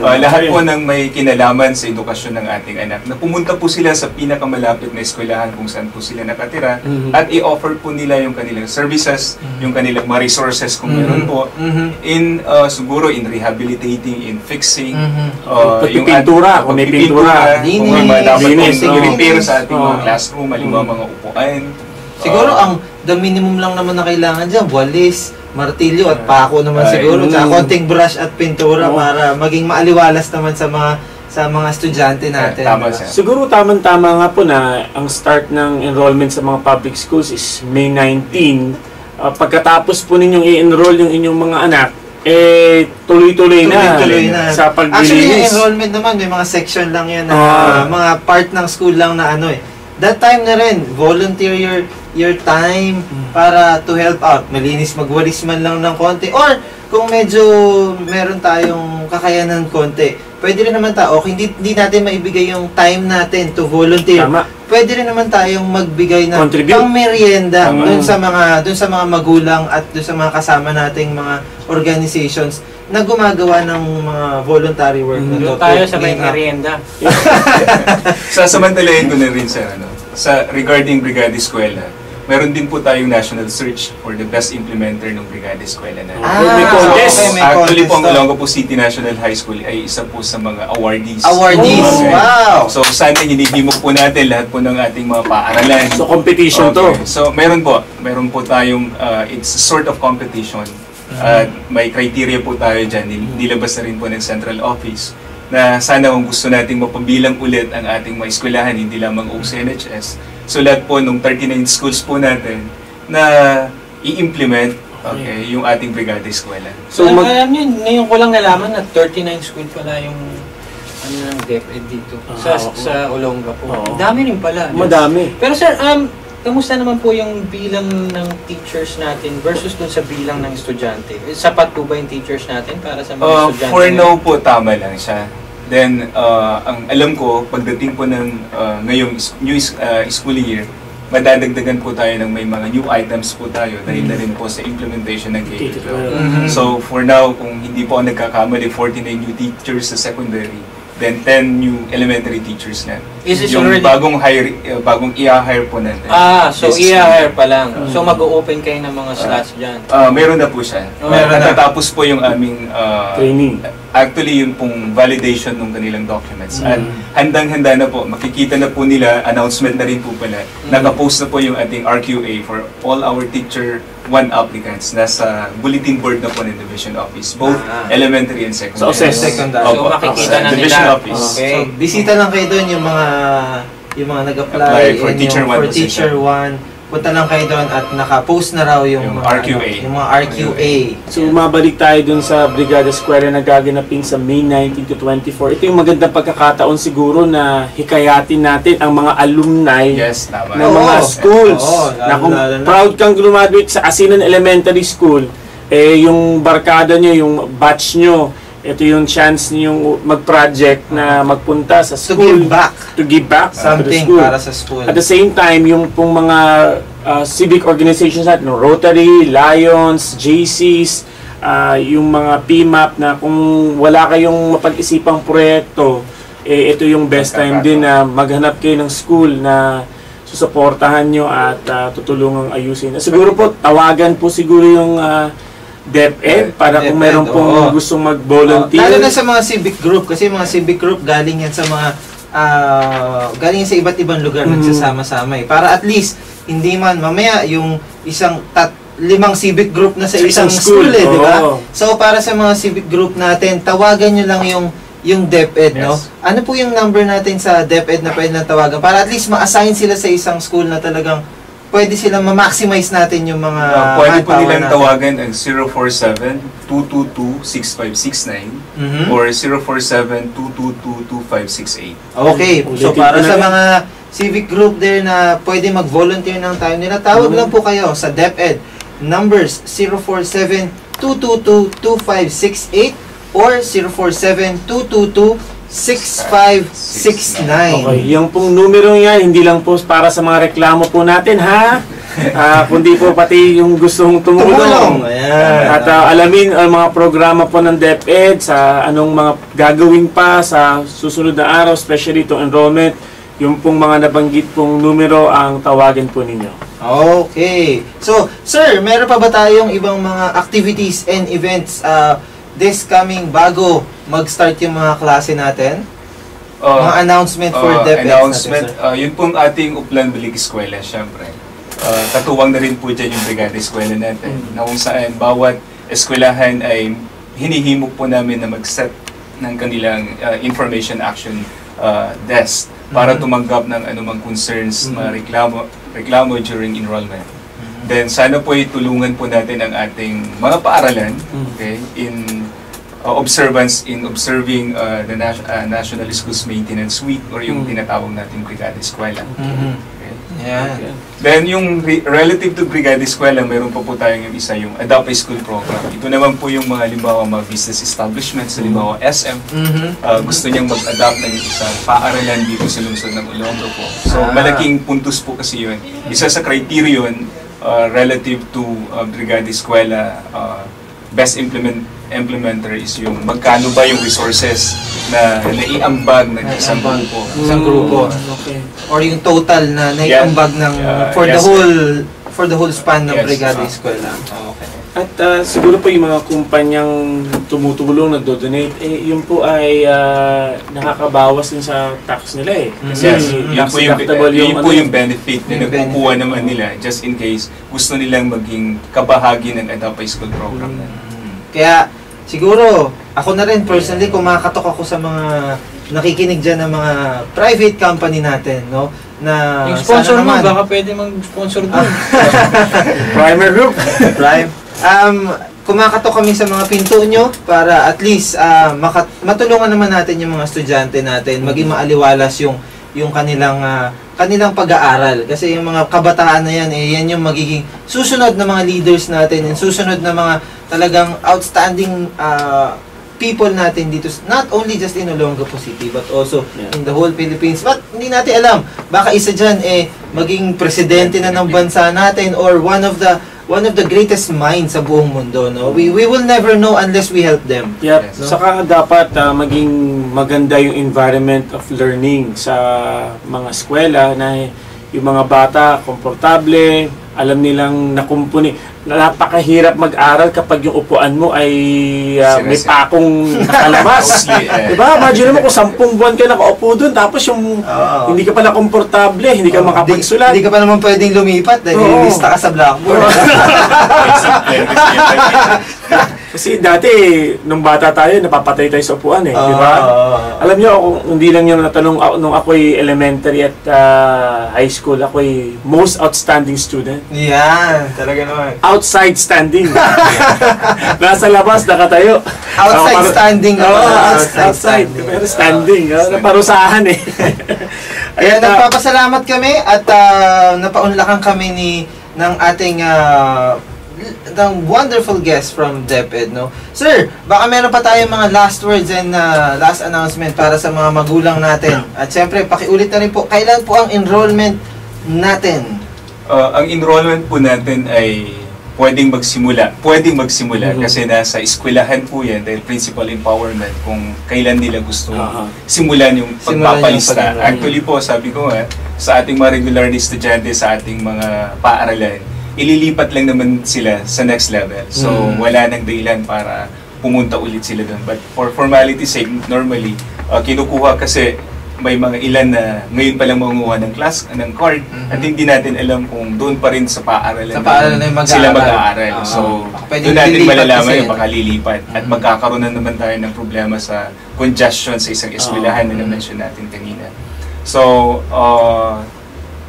Lahat po ng may kinalaman sa edukasyon ng ating anak. Na pumunta po sila sa pinakamalapit na eskwelahan kung saan po sila nakatira at i-offer po nila yung kanilang services, yung kanilang mga resources kung meron po. Siguro in rehabilitating, in fixing, yung pintura, kung may pintura, kung may mga dapat linis, i-repair sa ating mga classroom, halimbawa mga upuan. Siguro ang the minimum lang naman na kailangan dyan, walis, martilyo at pako naman siguro, tsaka konting brush at pintura para maging maaliwalas naman sa mga estudyante natin. Tama siya. Siguro tamang-tama nga po na ang start ng enrollment sa mga public schools is May 19. Pagkatapos po ninyong i-enroll yung inyong mga anak, tuloy-tuloy na sa paglilinis. Actually, yung enrollment naman, may mga section lang yan na mga part ng school lang na that time na rin, volunteer your time para to help out. Malinis, magwalis man lang ng konti. Or, kung medyo meron tayong kakayanan konti, pwede rin naman hindi natin maibigay yung time natin to volunteer. Tama. Pwede rin naman tayong magbigay ng Contribute. pang-merienda dun sa mga magulang at dun sa mga kasama nating mga organizations na gumagawa ng mga voluntary work. Doon tayo sa may merienda. Sasamantalahin ko na rin sa regarding Brigada Eskwela, meron din po tayong national search for the best implementer ng Brigada Eskwela na. May contest. Actually po, ang Olongapo City National High School ay isa po sa mga awardees. Okay. Wow! So, sana hinihimok po natin lahat po ng ating mga paaralan. So, competition to. So, meron po tayong, it's a sort of competition. May criteria po tayo dyan, nilabas na rin po ng central office, na sana kung gusto nating mapabilang ulit ang ating mga eskwelahan, hindi lamang OCNHS. So lahat po nung 39 schools po natin na i-implement yung ating Brigada Eskwela. So alam niyo, ngayon ko lang nalaman na 39 school pala yung ng DepEd dito sa Olongapo. Dami rin pala. Madami. Pero sir, kamusta naman po yung bilang ng teachers natin versus dun sa bilang ng estudyante? Sapat po ba yung teachers natin para sa mga estudyante? For now po, tama lang siya. Then, ang alam ko, pagdating po ng ngayong new school year, madadagdagan po tayo ng may mga new items po tayo dahil na rin po sa implementation ng K-12. So, for now, kung hindi po ako nagkakamali, 49 new teachers sa secondary, then 10 new elementary teachers na. Is this yung already bagong i-hire po natin. So i-hire pa lang. So mag-o-open kayo ng mga slots dyan. Meron na po siya. Natatapos po yung aming training. Actually, yun pong validation ng kanilang documents. At handang-handa na po, makikita na po nila, announcement na rin po pala, nakapost na po yung ating RQA for all our Teacher 1 applicants. Nasa bulletin board na po ng Division Office, both elementary and secondary. So, secondary. So makikita na Division nila. Office. Okay. So, bisita lang kayo doon yung mga Apply nag-apply for Teacher 1 Teacher 1. Punta lang kayo doon at naka-post na raw yung mga RQA. Yung mga RQA. So, mabalik tayo dun sa Brigada Eskwela na gaganapin sa May 19 to 24. Ito yung magandang pagkakataon siguro na hikayatin natin ang mga alumni Tama. ng mga schools. Na kung proud kang graduate sa Asinan Elementary School, yung barkada nyo, yung batch nyo, ito yung chance niyong mag-project na magpunta sa school. To give back something to the school. Para sa school. At the same time, yung pong mga civic organizations natin, Rotary, Lions, JCs, yung mga PMAP na kung wala kayong mapag-isipang proyekto, ito yung best time din na maghanap kayo ng school na susuportahan nyo at tutulungang ayusin. Siguro po, tawagan po siguro yung DepEd para kung meron pong gustong mag-volunteer. Lalo na sa mga civic group kasi mga civic group galing yan sa mga galing yan sa iba't ibang lugar nagsasama-sama para at least hindi man mamaya yung isang 5 civic group na sa isang school di ba? So para sa mga civic group natin, tawagan nyo lang yung DepEd, no? Ano po yung number natin sa DepEd na pwede na tawagan para at least ma-assign sila sa isang school na talagang pwede silang ma-maximize natin yung mga pwede po nilang tawagan ang 047-222-6569 or 047-222-2568. Okay, so para sa mga civic group there na pwede mag-volunteer ng time nila, tawag lang po kayo sa DepEd. Numbers 047-222-2568 or 047-222-6569. Okay, yung pong numero yan, hindi lang po para sa mga reklamo po natin, ha? Kundi po pati yung gustong tumulong. At alamin ang mga programa po ng DepEd sa anong mga gagawin pa sa susunod na araw, especially itong enrollment, yung pong mga nabanggit pong numero ang tawagin po ninyo. Okay. So, sir, meron pa ba tayong ibang mga activities and events this coming bago mag-start yung mga klase natin? Mga announcement for DepEd announcement, natin, sir. yun pong ating Upland Balik Eskwela, syempre. Katuwang na rin po dyan yung Brigada Eskwela natin, na kung saan bawat eskwelahan ay hinihimok po namin na mag-set ng kanilang information action desk para tumanggap ng anumang concerns, mga reklamo during enrollment. Then sana po itulungan po natin ang ating mga paaralan, okay, in observing the National Schools Maintenance Week or yung tinatawag nating Brigada Eskwela. Okay. Yeah. Then yung relative to Brigada Eskwela, mayroon pa po tayong yung isa, yung Adopt a School program. Ito naman po yung mga limbawa mga business establishments, limbawa SM, gusto niyang mag-adopt ng isang paaralan dito sa lungsod ng Olongapo. So malaking puntos po kasi yun. Isa sa criterion relative to Brigada Eskwela, best implementer is yung magkano ba yung resources na naiambag ng isang grupo. Isang grupo. Okay. Or yung total na naiambag ng for the whole span ng Brigada Eskwela. Okay. At siguro po yung mga kumpanyang tumutulong, nagdo-donate, yun po ay nakakabawas din sa tax nila eh. Kasi yun po yung benefit na nakukuha naman nila just in case gusto nilang maging kabahagi ng Adopt a School program. Kaya siguro ako na rin personally kumakatok ako sa mga nakikinig dyan ng mga private company natin, no? Na yung sponsor mo, baka pwede mag-sponsor doon. Primer Group. Prime. Kumakatok kami sa mga pinto nyo para at least matulungan naman natin yung mga estudyante natin, maging maaliwalas yung kanilang pag-aaral. Kasi yung mga kabataan na yan, yan yung magiging susunod na mga leaders natin, yung susunod na mga talagang outstanding people natin dito, not only just in Olongapo City, but also in the whole Philippines. But hindi natin alam, baka isa dyan maging presidente na ng bansa natin or one of the greatest minds sa buong mundo, no? We will never know unless we help them. Yep. No? Saka dapat maging maganda yung environment of learning sa mga eskwela na yung mga bata komportable, alam nilang nakumpuni. Napakahirap mag-aral kapag yung upuan mo ay may pakong nakalabas. Diba? Imagine mo kung 10 buwan ka nakaupo doon tapos yung hindi ka pala komportable, hindi ka makapagsulat. Hindi ka pa naman pwedeng lumipat dahil lista ka sa blackboard. Kasi dati, nung bata tayo, napapatay tayo sa upuan eh, di ba? Alam niyo, hindi lang yung natanong nung ako'y elementary at high school, ako'y most outstanding student. Yan, talaga naman. Outside standing. Nasa labas, nakatayo. Outside standing. Outside. Pero standing. Naparusahan eh. Ayan, nagpapasalamat kami at napaunlakan kami ng ating ng wonderful guest from DepEd, no? Sir, baka meron pa tayong mga last words and last announcement para sa mga magulang natin. At syempre, pakiulit na rin po, kailan po ang enrollment natin? Ang enrollment po natin ay pwedeng magsimula kasi nasa eskwelahan po yan dahil principal empowerment kung kailan nila gusto simulan yung pagpapalista. Actually po, sabi ko sa ating mga regular na estudyante sa ating mga paaralan, ililipat lang naman sila sa next level. So, wala nang dahilan para pumunta ulit sila doon. But for formality sake, normally, kinukuha kasi may mga ilan na ngayon pa lang manguha ng class, ng card, at hindi natin alam kung doon pa rin sa paaralan sila mag-aaral. So, doon natin malalaman yung makalilipat. At magkakaroon na naman tayo ng problema sa congestion sa isang eskwelahan na na-mention natin kanina. So,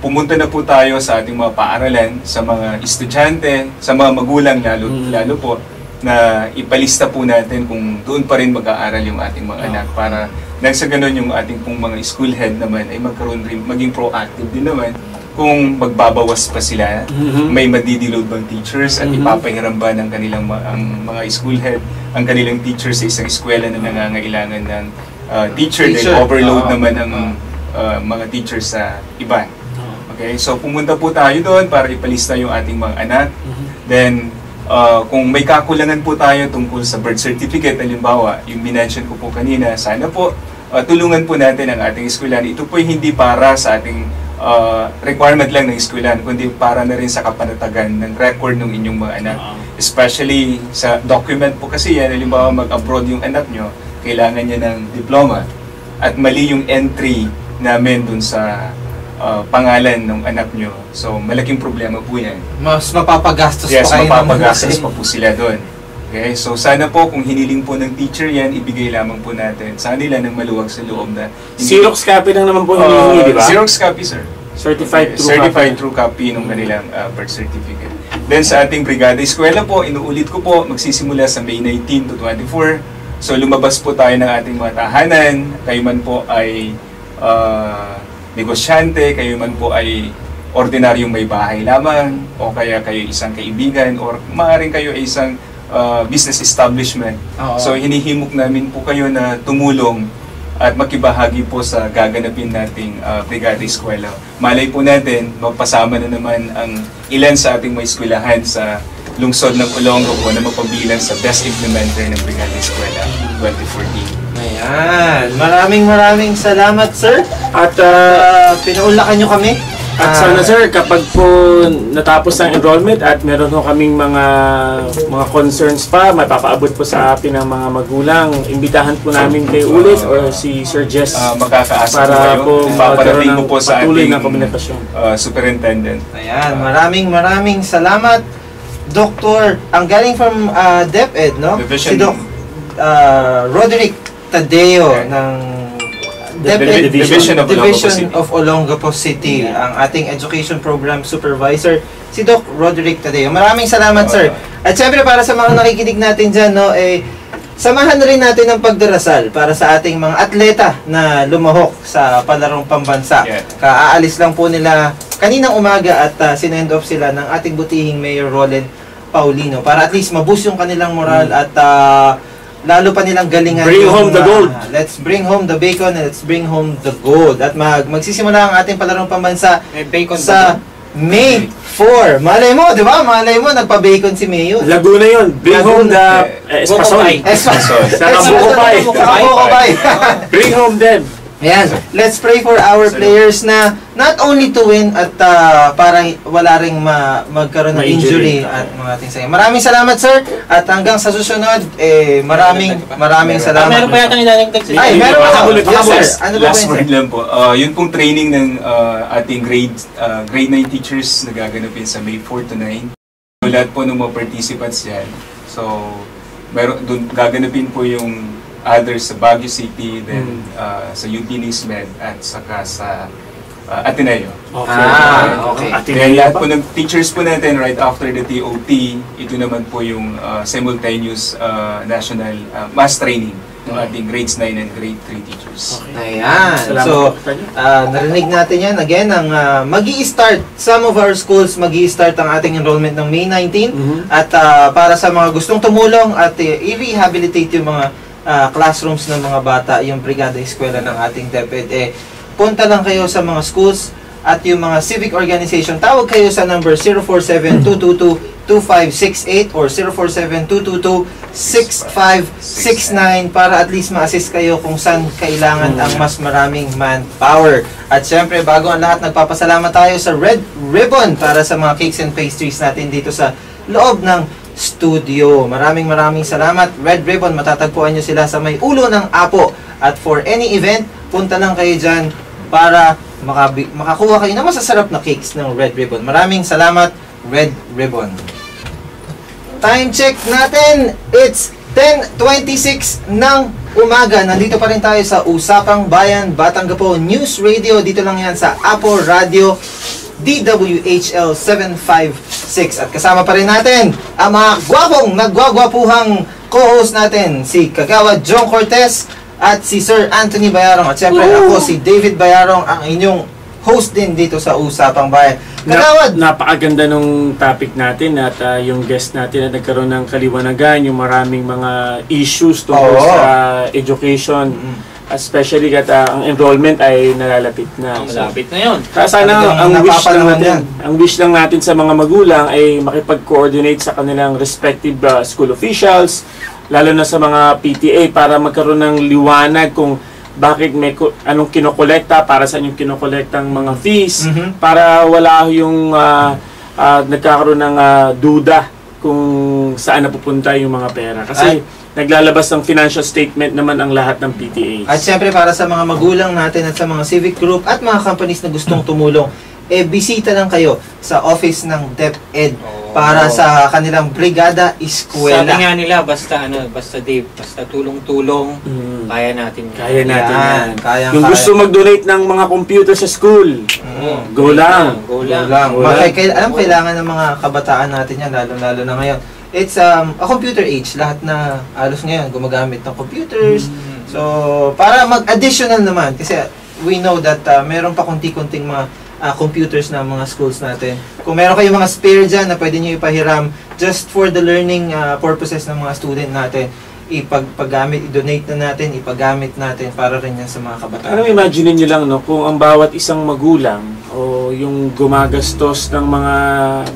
pumunta na po tayo sa ating mga paaralan, sa mga estudyante, sa mga magulang lalo po, na ipalista po natin kung doon pa rin mag-aaral yung ating mga anak para nang sa ganun yung ating pong mga school head naman ay magkaroon rin, maging proactive din naman kung magbabawas pa sila, may madideload bang teachers at ipapahiram ba ng kanilang mga school head ang kanilang teachers sa isang eskwela na nangangailangan ng teacher dahil overload naman ang mga teachers sa iba. Okay, so pumunta po tayo doon para ipalista yung ating mga anak. Then, kung may kakulangan po tayo tungkol sa birth certificate, halimbawa, yung minention ko po kanina, sana po tulungan po natin ang ating eskwelahan. Ito po hindi para sa ating requirement lang ng eskwelahan, kundi para na rin sa kapanatagan ng record ng inyong mga anak. Especially sa document po kasi yan, halimbawa mag-abroad yung anak nyo, kailangan niya ng diploma. At mali yung entry namin dun sa pangalan ng anak nyo. So, malaking problema po yan. Mas mapapagastos Yes, pa kayo. mapapagastos pa po sila doon. Okay? So, sana po kung hiniling po ng teacher yan, ibigay lamang po natin sa kanila ng maluwag sa loob na... Xerox copy lang naman po hinihingi, di ba? Xerox copy, sir. Certified True copy ng kanilang birth certificate. Then sa ating Brigada Eskwela po, inuulit ko po, magsisimula sa May 19 to 24. So lumabas po tayo ng ating mga tahanan. Kayo man po ay negosyante, kayo man po ay ordinaryong may bahay lamang, o kaya kayo isang kaibigan, or maaaring kayo ay isang business establishment. So hinihimok namin po kayo na tumulong at makibahagi po sa gaganapin nating Brigada Eskwela. Malay po natin, magpasama na naman ang ilan sa ating mga eskwelahan sa lungsod ng Olongapo po na mapabilang sa Best Implementer ng Brigada Eskwela 2014. Ayan. Maraming salamat, sir. At pinaulakan nyo kami. At sana sir, kapag po natapos ang enrollment at meron po kaming mga concerns pa, mapapaabot po sa atin ng mga magulang, imbitahan po namin kayo ulit or si Sir Jess makakaasa para po magkaroon po sa patuloy ating na komunikasyon. Superintendent. Ayan, maraming salamat, Doktor. Ang galing from DepEd, no? Division. Si Doc Roderick Tadeo ng DepEd Division of Olongapo City, ang ating Education Program Supervisor, si Doc Roderick Tadeo. Maraming salamat, sir. At syempre, para sa mga nakikinig natin dyan, no, samahan na rin natin ang pagdarasal para sa ating mga atleta na lumahok sa palarong pambansa. Yeah. Kaaalis lang po nila kaninang umaga at sinend off sila ng ating butihing Mayor Roland Paulino para at least maboost yung kanilang moral at lalo pa nilang galingan. Bring home the gold. Let's bring home the bacon and let's bring home the gold. At magsisimula ang ating palarong pambansa May bacon sa May 4. Malay mo, di ba? Malay mo, nagpa-bacon si Mayo. Laguna yun. Bring home the espasol. Buko pie. Bring home them. Ayan, let's pray for our players na not only to win at para wala ring magkaroon ng injury at mga things. Maraming salamat, sir. At hanggang sa susunod, maraming salamat. Meron pa yata nilalagdag sila. Ay, meron pa. Yes, sir. Ano ba Last yun, word sir? lang po. Yun pong training ng ating grade 9 teachers na gaganapin sa May 4 to 9. So, lahat po ng mga participants yan. So, dun gaganapin po yung others sa Baguio City, then sa UP NISMED at saka sa Ateneo. Okay. Kaya lahat po ng teachers po natin right after the TOT, ito naman po yung simultaneous national mass training ng ating grades 9 and grade 3 teachers. Ayan. Salamat So, po sa inyo. narinig natin yan. Again, ang mag-i-start, some of our schools, mag-i-start ang ating enrollment ng May 19. At para sa mga gustong tumulong at i-rehabilitate yung mga classrooms ng mga bata, yung Brigada Eskwela ng ating DepEd, punta lang kayo sa mga schools at yung mga civic organization. Tawag kayo sa number 047-222-2568 or 047-222-6569 para at least ma-assist kayo kung saan kailangan ang mas maraming manpower. At syempre, bago ang lahat, nagpapasalamat tayo sa Red Ribbon para sa mga cakes and pastries natin dito sa loob ng studio. Maraming salamat, Red Ribbon. Matatagpuan nyo sila sa may ulo ng Apo. At for any event, punta lang kayo dyan para makakuha kayo ng masasarap na cakes ng Red Ribbon. Maraming salamat, Red Ribbon. Time check natin, it's 10:26 ng umaga. Nandito pa rin tayo sa Usapang Bayan, Batangapo News Radio. Dito lang yan sa Apo Radio DWHL 756. At kasama pa rin natin ang mga nagwagwapuhang co-host natin, si Kagawad John Cortez at si Sir Anthony Bayarong. At syempre ako si David Bayarong, ang inyong host din dito sa Usapang Bayan. Kagawad! Napakaganda nung topic natin at yung guest natin na nagkaroon ng kaliwanagan, yung maraming mga issues tungkol sa education. Especially kat ang enrollment ay nalalapit na. Malapit na yun. Kaya sana ang wish lang natin sa mga magulang ay makipag-coordinate sa kanilang respective school officials, lalo na sa mga PTA para magkaroon ng liwanag kung bakit anong kinokolekta, para sa yung kinokolektang mga fees, Mhm. para wala yung nagkakaroon ng duda kung saan napupunta yung mga pera. Kasi naglalabas ng financial statement naman ang lahat ng PTA. At syempre para sa mga magulang natin at sa mga civic group at mga companies na gustong tumulong, bisita lang kayo sa office ng DepEd para sa kanilang brigada eskwela. Sabi nga nila, basta Dave, basta tulong-tulong, kaya natin. Kaya natin yan. Kaya. Yung gusto mag-donate ng mga computer sa school, go lang. Go lang. Alam, kailangan ng mga kabataan natin yan, lalo-lalo na ngayon. It's a computer age. Lahat na halos ngayon gumagamit ng computers. So, para mag-additional naman, kasi we know that meron pa kunti-kunting mga computers na mga schools natin. Kung meron kayong mga spare dyan na pwede nyo ipahiram just for the learning purposes ng mga student natin, i-donate na natin, ipagamit natin para rin yan sa mga kabataan. Ano, imagine nyo lang, no, kung ang bawat isang magulang o yung gumagastos ng mga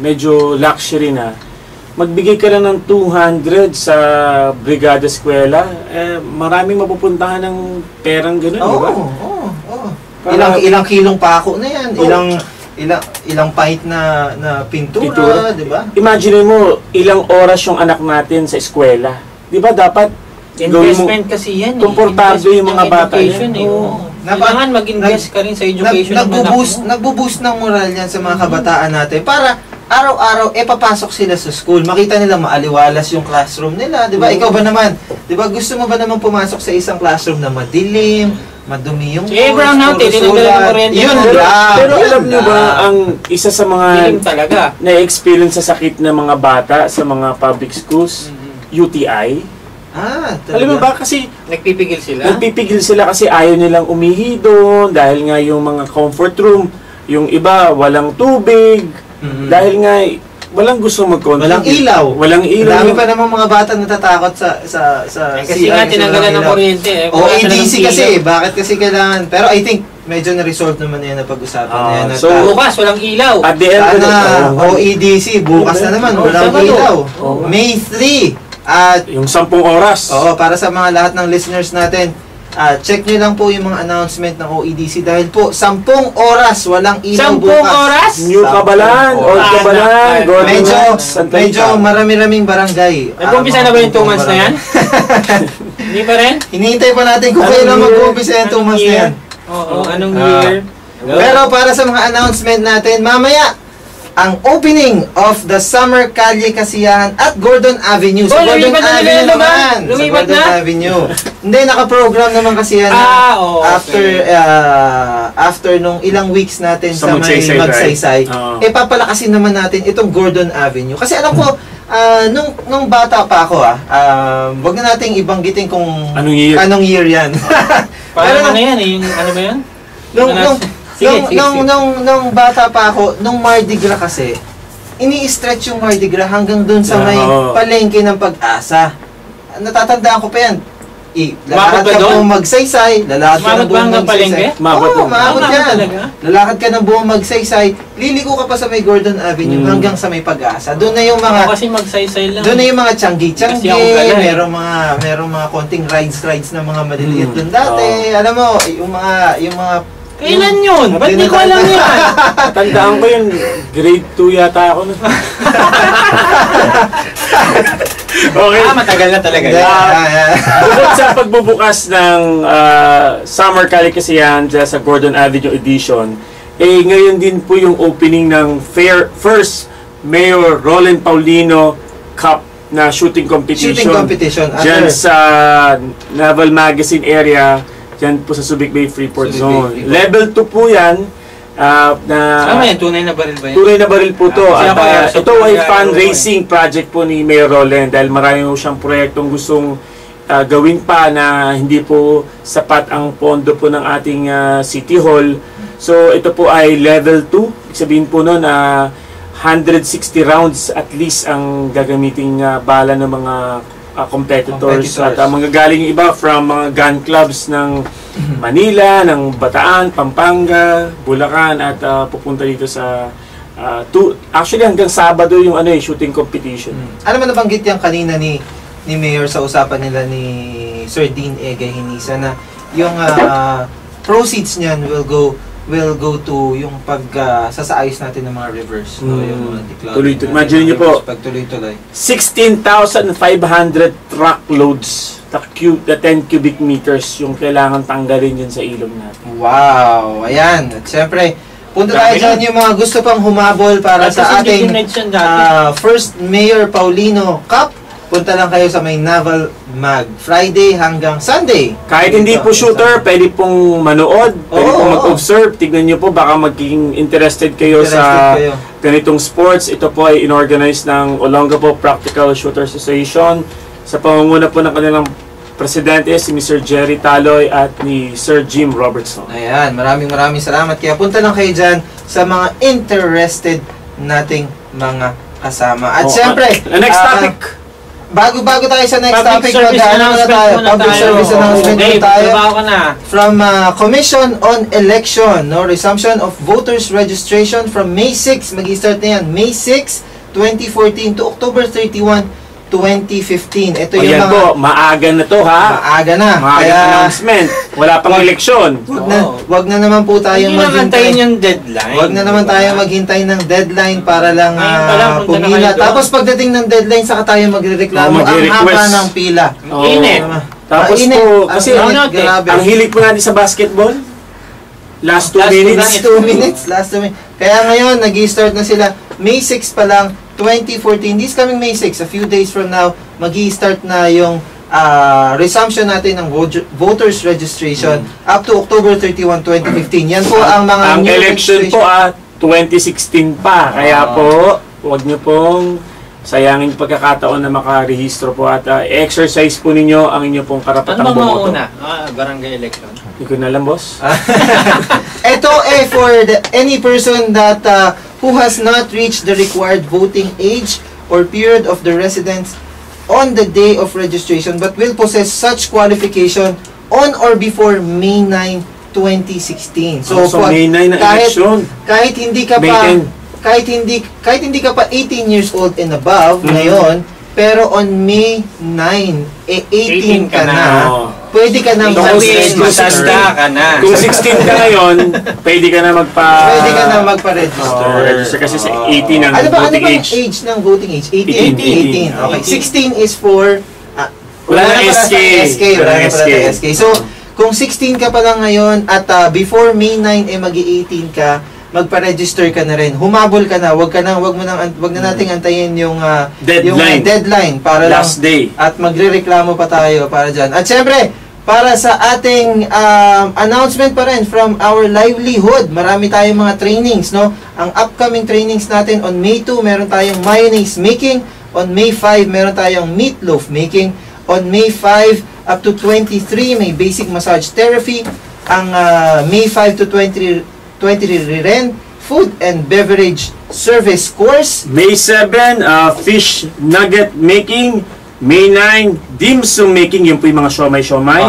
medyo luxury na, magbigay ka lang ng 200 sa brigada eskwela, maraming mapupuntahan ng perang gano'n, di ba? Oo. Ilang kilong pako na yan, ilang pahit na pintura, di ba? Imagine mo, ilang oras yung anak natin sa eskwela. Di ba dapat Investment kasi yan komportable yung mga bata yan. Kailangan mag-invest ka rin sa education ng anak mo. Nagbo-boost ng moral yan sa mga kabataan natin para araw-araw papasok sila sa school. Makita nila maaliwalas yung classroom nila, 'di ba? Ikaw ba naman? 'Di ba gusto mo ba naman pumasok sa isang classroom na madilim, madumi yung brown out, tinanggalan ng kuryente. Yun lang. Pero alam niyo ba ang isa sa mga dilim talaga na-experience sa sakit ng mga bata sa mga public schools, UTI? Talaga. Alam mo ba kasi nagpipigil sila kasi ayaw nilang umihi doon dahil nga yung mga comfort room, yung iba walang tubig, dahil nga walang gusto mag-contribute. Walang ilaw. Dami pa namang mga bata natatakot sa kasi nga tinanggalan ng kuryente. EDC kasi, bakit kasi kailangan? Pero I think medyo na-resolve naman yan na pag-usapan na yan. So, bukas walang ilaw. At the end OEDC, bukas na naman, walang ilaw. May 3. At yung 10 oras. Para sa mga lahat ng listeners natin, check nyo lang po yung mga announcement ng OEDC dahil po 10 oras walang ilaw 10 bukas. oras? New Cabalan, Old Cabalan, medyo marami-raming barangay. Nag-umpisa na ba yung 2 months na yan? Hindi pa rin? Hinihintay pa natin kung kailan mag-umpisa yung 2 months na yan. Anong year? Pero para sa mga announcement natin, mamaya, ang opening of the Summer Kalye Kasiyahan at Gordon Avenue. Sa Gordon Avenue naman. Sa Gordon Avenue. Hindi, naka-program naman kasi yan. After nung ilang weeks natin sa may Magsaysay. Papalakasin naman natin itong Gordon Avenue. Kasi alam ko, nung bata pa ako, wag na nating ibanggitin kung anong year yan. Parang ano yan yung ano ba yan? Nung bata pa ako, nung Mardi Gras kasi, ini-stretch yung Mardi Gras hanggang dun sa may palengke ng Pag-asa. Natatandaan ko pa yan. Lalakad ka buong Magsaysay, lalakad ka ng buong Magsaysay. Maabot yan. Lalakad ka ng buong Magsaysay, liliko ka pa sa may Gordon Avenue hanggang sa may Pag-asa. Doon na yung mga kasi Magsaysay lang. Doon na yung mga tiyanggi-tiyanggi, merong mga konting rides na mga maliliit doon dati. Alam mo, yung mga kailan yun? Ba't di ko alam yan? Tandaan ko yun, grade 2 yata ako. Okay. Matagal na talaga. Bukod sa pagbubukas ng Summer Kalye Kasiyahan sa Gordon Avenue Edition, ngayon din po yung opening ng first Mayor Roland Paulino Cup na shooting competition. Diyan sa Naval Magazine area, diyan po sa Subic Bay Freeport Zone. Level 2 po yan. Yan, tunay na baril ba yan? Tunay na baril po to. At ito ay fundraising project po ni Mayor Roland dahil marami po siyang proyektong gustong gawin pa na hindi po sapat ang pondo po ng ating City Hall. So ito po ay level 2. Ibig sabihin po nun 160 rounds at least ang gagamiting bala ng mga competitors. At manggagaling yung iba from mga gun clubs ng Manila, ng Bataan, Pampanga, Bulacan at pupunta dito sa actually hanggang Sabado yung shooting competition. Alam mo, nabanggit yan kanina ni Mayor sa usapan nila ni Sir Dean Egay Hinisa na yung proceeds niyan will go to yung sasaayos natin ng mga rivers. No? Yung mga Tuloy-tuloy. Imagine niyo po, pagtuloy-tuloy. 16,500 truckloads, the 10 cubic meters yung kailangan tanggalin yun sa ilog natin. Wow! Ayan. At syempre, punta tayo Dami dyan yung mga gusto pang humabol para sa ating first Mayor Paulino Cup. Punta lang kayo sa may Naval Mag. Friday hanggang Sunday. Kahit hindi po shooter, pwede pong manood, pwede Oo, pong oo. mag-observe. Tignan nyo po, baka magiging interested kayo sa ganitong sports. Ito po ay inorganize ng Olongapo Practical Shooters Association sa pamumuno po ng kanilang presidente, si Mr. Jerry Taloy at ni Sir Jim Robertson. Ayan, maraming salamat. Kaya punta lang kayo dyan sa mga interested nating mga kasama. At syempre, next topic. Bago tayo sa next Public topic, service announcement muna Public tayo. service announcement Dave, muna tayo. trabaho ka na. From Commission on Election, no, resumption of voters registration from May 6, mag-i-start na yan, May 6, 2014 to October 31, 2015. Ito yung Ayan mga po, maaga na to ha. maaga na. Maaga announcement. Wala pang eleksyon. wag na naman po tayong Hindi naman tayo maghintay. yung deadline. Wag na naman tayo maghintay ng deadline para lang Ngayon pa lang, punta na pumila. kayo doon. Tapos pagdating ng deadline, saka tayo magrereklamo. Oh, Ang haba magre-request. ng pila. Oo. Init. Tapos Mainit. po, Ang kasi init, grabe. ang hilig po natin sa basketball, last 2 Last 2 minutes. Last 2 minutes. Kaya ngayon, nag-i-start na sila. May 6 pa lang, 2014. This coming May 6, a few days from now, mag-i-start na yung resumption natin ng voters registration up to October 31, 2015. Yan po ang mga Ang new election po 2016 pa. Kaya po, huwag nyo pong sayangin pagkakataon na makarehistro po at exercise po ninyo ang inyo pong Ano karapatang bang bumoto. mauna? Barangay election. Hindi ko na alam, boss. Ito for any person that who has not reached the required voting age or period of the residence on the day of registration but will possess such qualification on or before May 9, 2016. So May 9 na election. kahit hindi ka May pa 10. kahit hindi ka pa 18 years old and above ngayon, pero on May 9, 18 ka na. Oo. Pwede ka nang Sabihin, mag-register. matanda ka na. Kung 16 ka ngayon, pwede ka na Pwede ka na magpa-register. register kasi sa 18 ang Ano ba voting ang age. age ng voting age? 18. 18. Okay. 16 is for Wala na pala SK. sa SK. Wala na pala SK. sa SK. So, kung 16 ka pa lang ngayon at before May 9 magi-18 ka, magpa-register ka na rin. Humabol ka na. Wag na nating antayin yung deadline para Last day. at magrereklamo pa tayo para dyan. At syempre, para sa ating announcement pa rin from our livelihood, marami tayong mga trainings, no? Ang upcoming trainings natin on May 2, meron tayong mayonnaise making. On May 5, meron tayong meatloaf making. On May 5 up to 23, may basic massage therapy. Ang May 5 to 23 rin, food and beverage service course. May 7, fish nugget making. May 9, dim sum making. Yun po yung mga siomay-siomay.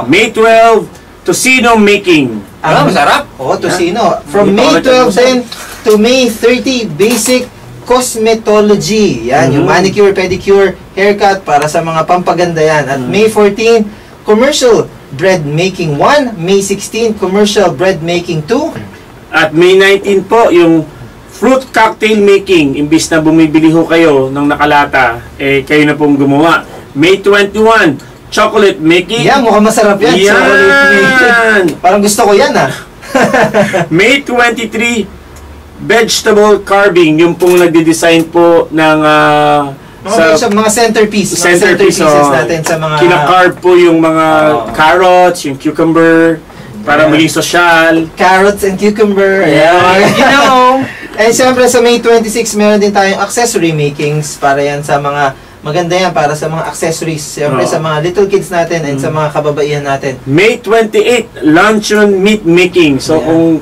May 12, tocino making. Masarap. Tocino. From Hindi May pa kami 12 then to May 30, basic cosmetology. Yan, yung manicure, pedicure, haircut para sa mga pampaganda yan. At May 14, commercial bread making 1. May 16, commercial bread making 2. At May 19 po, yung fruit cocktail making. Imbis na bumibili ho kayo ng nakalata, kayo na pong gumawa. May 21, chocolate making. Yan, mukhang masarap yan. Yan! Chocolate making. Parang gusto ko yan, May 23, vegetable carving. Yung pong nagde-design po ng mga centerpiece. Mga centerpiece centerpieces natin sa mga kina-carve po yung mga carrots, yung cucumber, para maging sosyal. carrots and cucumber. Yeah. You know. And siyempre sa May 26, meron din tayong accessory makings para yan sa mga maganda yan para sa mga accessories. Siyempre sa mga little kids natin and sa mga kababaihan natin. May 28, luncheon meat making. So kung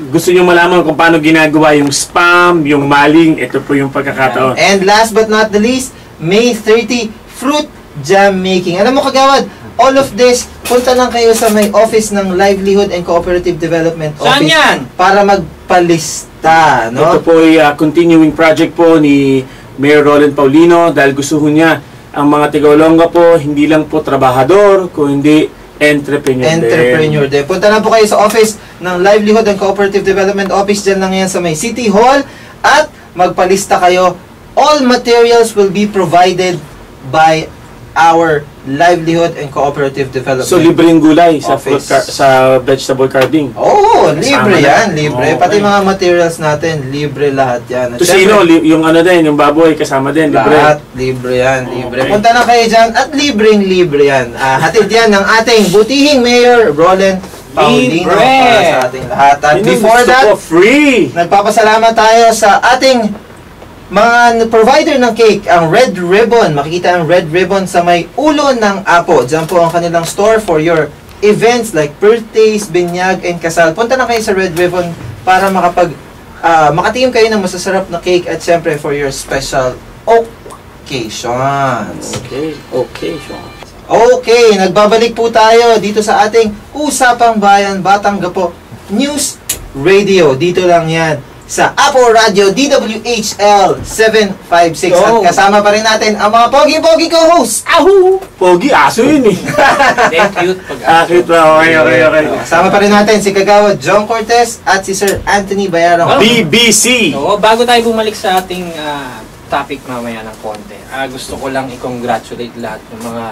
gusto nyo malaman kung paano ginagawa yung spam, yung maling, ito po yung pagkakataon. And last but not the least, May 30, fruit jam making. Alam mo kagawad, all of this, punta lang kayo sa may office ng Livelihood and Cooperative Development Saan Office yan? para magpalista, no? Ito po ay continuing project po ni Mayor Roland Paulino dahil gusto ho niya ang mga taga-Olonga po, hindi lang po trabahador, kundi entrepreneur din. Punta lang po kayo sa office ng Livelihood and Cooperative Development Office. Dyan lang yan sa may City Hall. At magpalista kayo. All materials will be provided by our Livelihood and Cooperative Development. So, libreng gulay sa Office. sa vegetable carving. Oo, libre Kasama yan, na. libre. Okay. Pati mga materials natin, libre lahat yan. At Tusino, syempre, yung ano din, yung baboy, kasama din, libre. lahat, libre yan, libre. Okay. Punta na kayo dyan at libreng-libre yan. Hatid yan ng ating butihing Mayor, Roland Paulino, Libre! para sa ating lahat. At Yun ang before gusto that, ko, free! nagpapasalamat tayo sa ating mga provider ng cake, ang Red Ribbon. Makikita ang Red Ribbon sa may ulo ng Apo. Diyan po ang kanilang store for your events like birthdays, binyag, and kasal. Punta na kayo sa Red Ribbon para makatingin kayo ng masasarap na cake at syempre for your special occasions. Okay, Sean. Okay, nagbabalik po tayo dito sa ating Usapang Bayan Batangapo News Radio. Dito lang yan sa Apo Radio DWHL 756. At kasama pa rin natin ang mga pogi-pogi co-hosts. Ahu! Pogi, aso yun eh. Then cute Cute ba? Okay. Kasama pa rin natin si Kagawad John Cortez at si Sir Anthony Bayarong. BBC! Oo, bago tayo bumalik sa ating topic mamaya ng konti, gusto ko lang i-congratulate lahat ng mga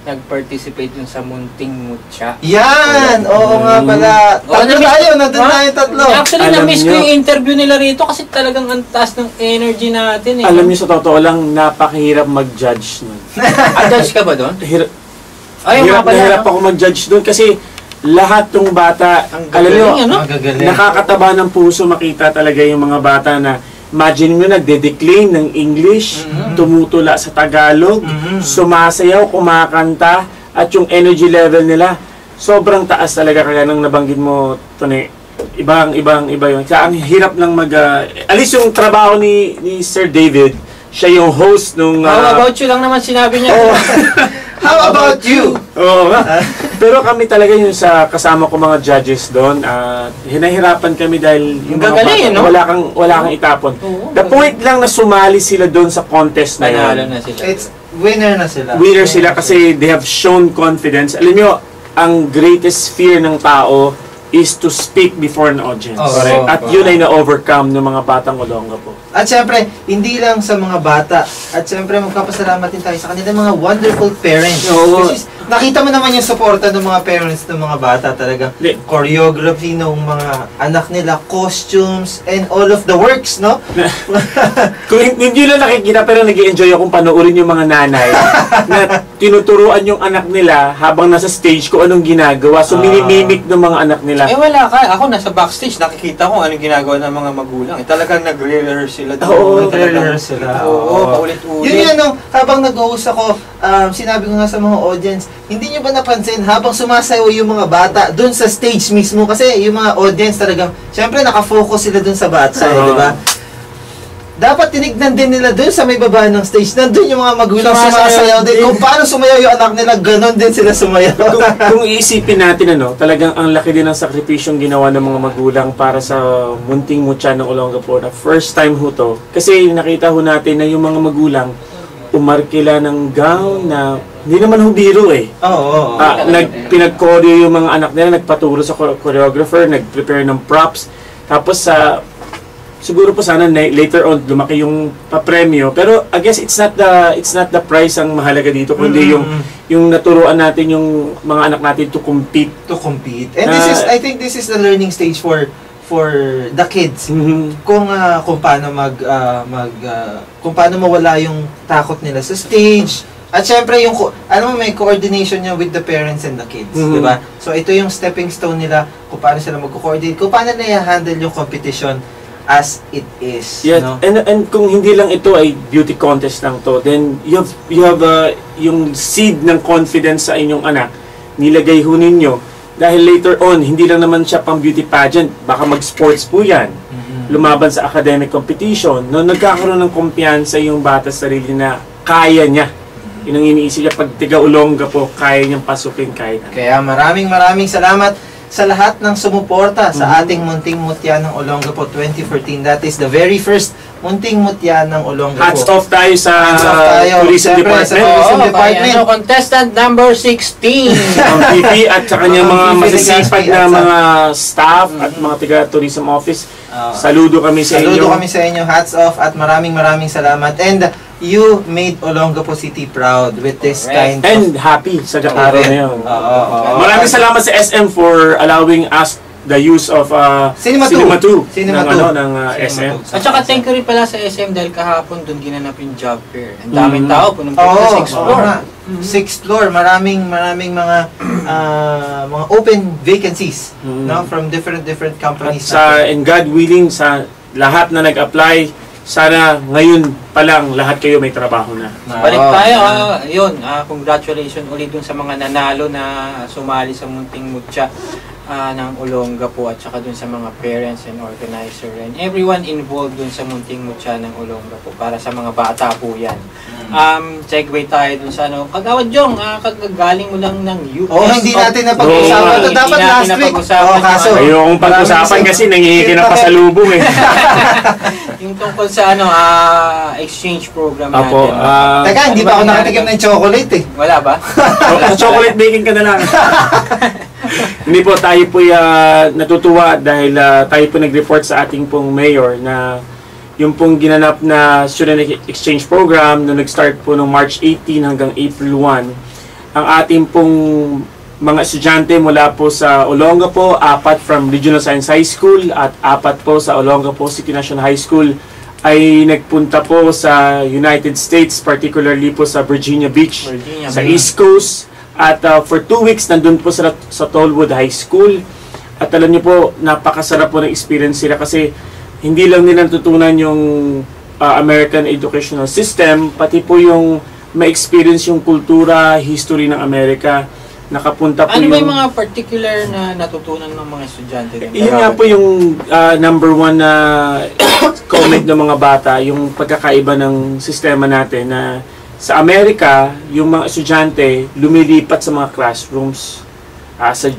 nag-participate dun sa Munting Mutya. Yan! Oo nga pala. Tatlo tayo, nandun tayo tatlo. Actually, Alam na-miss ko nyo- yung interview nila rito kasi talagang ang taas ng energy natin eh. Alam niyo, sa totoo lang, napakahirap mag-judge nun. Judge ka ba doon? Hirap Ay, nga pala. hirap ako mag-judge doon kasi lahat ng bata, Ang alam niyo, gagaling, ano? Magagaling. nakakataba ng puso makita talaga yung mga bata na imagine mo nagde-declaim ng English, tumutula sa Tagalog, sumasayaw, kumakanta, at yung energy level nila, sobrang taas talaga. Kaya nang nabanggit mo, Tony, iba yun. Kaya ang hirap lang alis yung trabaho ni Sir David, siya yung host nung... How about you lang naman sinabi niya. How about you? Oo nga. Pero kami talaga yung sa kasama ko mga judges doon, hinahirapan kami dahil yung mga Gagaling, bata, no? wala kang itapon. Oo, The point lang na sumali sila doon sa contest na Panalo yun. na sila. It's winner na sila. Winner sila kasi they have shown confidence. Alam nyo, ang greatest fear ng tao is to speak before an audience. Oh, correct. At yun ay na-overcome ng mga batang Olongapo. At syempre, hindi lang sa mga bata. At syempre, magpapasalamat din tayo sa kanilang mga wonderful parents. Oo. Kasi nakita mo naman yung suporta ng mga parents ng mga bata talaga. Hindi. Choreography ng mga anak nila, costumes, and all of the works, no? Kung hindi lang nakikita pero nag-i-enjoy akong panoorin yung mga nanay na tinuturuan yung anak nila habang nasa stage kung anong ginagawa. So, minimimik ng mga anak nila. Wala ka. Ako nasa backstage, nakikita ko anong ginagawa ng mga magulang. Talagang nagre-rehearse sila doon. Oo, nagre-rehearse sila. Oo, paulit-ulit. Yun yan, no? Habang nag-host ako, sinabi ko nga sa mga audience, hindi nyo ba napansin, habang sumasayaw yung mga bata doon sa stage mismo, kasi yung mga audience talagang, syempre nakafocus sila doon sa bata, di ba? Dapat tinignan din nila doon sa may baba ng stage. Nandun yung mga magulang sumasayaw din. Kung paano sumayaw yung anak nila, ganon din sila sumayaw. Kung iisipin natin, talagang ang laki din ng sakripisyong ginawa ng mga magulang para sa Munting Mutya ng Olongapo na first time ho to. Kasi nakita ho natin na yung mga magulang umarkila ng gown na hindi naman ho biro eh. Oo. Pinag-choreo yung mga anak nila, nagpaturo sa choreographer, nag-prepare ng props. Tapos siguro po sana later on lumaki yung papremyo, pero I guess it's not the price ang mahalaga dito, kundi yung naturuan natin yung mga anak natin to compete. And I think this is the learning stage for the kids. Kung paano kung paano mawala yung takot nila sa stage. At syempre yung may coordination niya with the parents and the kids, di ba? So ito yung stepping stone nila kung paano sila magko-coordinate, kung paano nila handle yung competition as it is. Yeah, no? and kung hindi lang ito ay beauty contest lang to, then you have yung seed ng confidence sa inyong anak, nilagay ho ninyo. Dahil later on, hindi lang naman siya pang beauty pageant, baka mag-sports po yan. Lumaban sa academic competition, no, nagkakaroon ng kumpiyansa yung bata sa sarili na kaya niya. Yun ang iniisip niya, pag tiga-Olongapo, kaya niyang pasukin kahit ano. Kaya maraming salamat sa lahat ng sumuporta sa ating Munting Mutya ng Olongapo 2014. That is the very first munting mutya ng Olongapo. Hats off tayo sa Hats off tayo. Tourism Siyempre, Department. sa Tourism Department. Contestant number 16. Ang VP at sa kanyang mga Ang VP masisipag na at mga staff at mga taga-tourism office. Oo. Saludo kami sa inyo. Saludo kami sa inyo. Hats off at maraming salamat. And you made Olongapo City proud with this Correct. kind of... And happy sa araw na yun. Oo. Maraming salamat sa SM for allowing us the use of Cinema 2. Cinema 2 ng SM. At saka thank you rin pala sa SM dahil kahapon doon ginanap yung job fair. Ang daming tao, punong Oo, sa 6th floor. 6th floor, maraming mga open vacancies, no, from different At companies. and God willing, sa lahat na nag-apply, sana ngayon pa lang lahat kayo may trabaho na. Balik tayo, congratulations ulit dun sa mga nanalo na sumali sa Munting Mutya ng Olongapo at saka dun sa mga parents and organizer and everyone involved dun sa Munting Mutya ng Olongapo para sa mga bata po yan. Segue tayo dun sa Kagawad Jong, kagagaling mo lang ng US. hindi natin napag-usapan. Ito dapat last week. Kaso Ayokong pag-usapan kasi nangihingi na pasalubong eh. Yung tungkol sa exchange program natin. Apo, Teka, hindi pa ako nakatikim ng chocolate eh. Wala ba? chocolate baking ka na lang. Hindi po, tayo po natutuwa dahil tayo po nag-report sa ating pong mayor na yung pong ginanap na student exchange program na nag-start po noong March 18 hanggang April 1. Ang ating pong mga estudyante mula po sa Olongapo, 4 from Regional Science High School at 4 po sa Olongapo City National High School ay nagpunta po sa United States, particularly po sa Virginia Beach, sa East Coast. At for 2 weeks, nandun po sa Tollwood High School. At alam niyo po, napakasarap po ng experience sila kasi hindi lang nila natutunan yung American educational system, pati po yung ma-experience yung kultura, history ng Amerika. Nakapunta po ano ba yung mga particular na natutunan ng mga estudyante? Yun nga po yung number 1 na comment ng mga bata, yung pagkakaiba ng sistema natin na sa Amerika, yung mga estudyante lumilipat sa mga classrooms.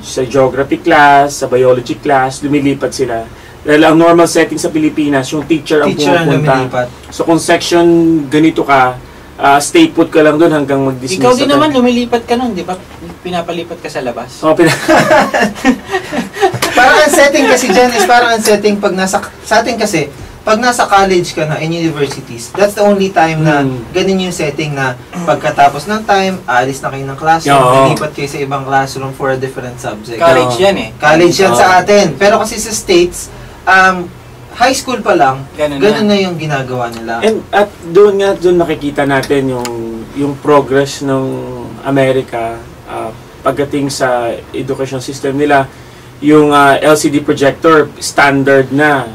Sa geography class, sa biology class, lumilipat sila. Dahil ang normal setting sa Pilipinas, yung teacher ang pumupunta. So kung section ganito ka, stay put ka lang doon hanggang mag-dismiss. Ikaw din naman, lumilipat ka nun, di ba? Pinapalipat ka sa labas. Parang ang setting kasi dyan is parang ang setting pag sa atin kasi, pag nasa college ka na in universities, that's the only time na ganun yung setting na pagkatapos ng time, alis na kayo ng classroom, lilipat kayo sa ibang classroom for a different subject. College yan eh. College yan sa atin. Pero kasi sa States, high school pa lang, ganun na yung ginagawa nila. At doon nakikita natin yung progress ng Amerika pagdating sa education system nila. Yung LCD projector standard na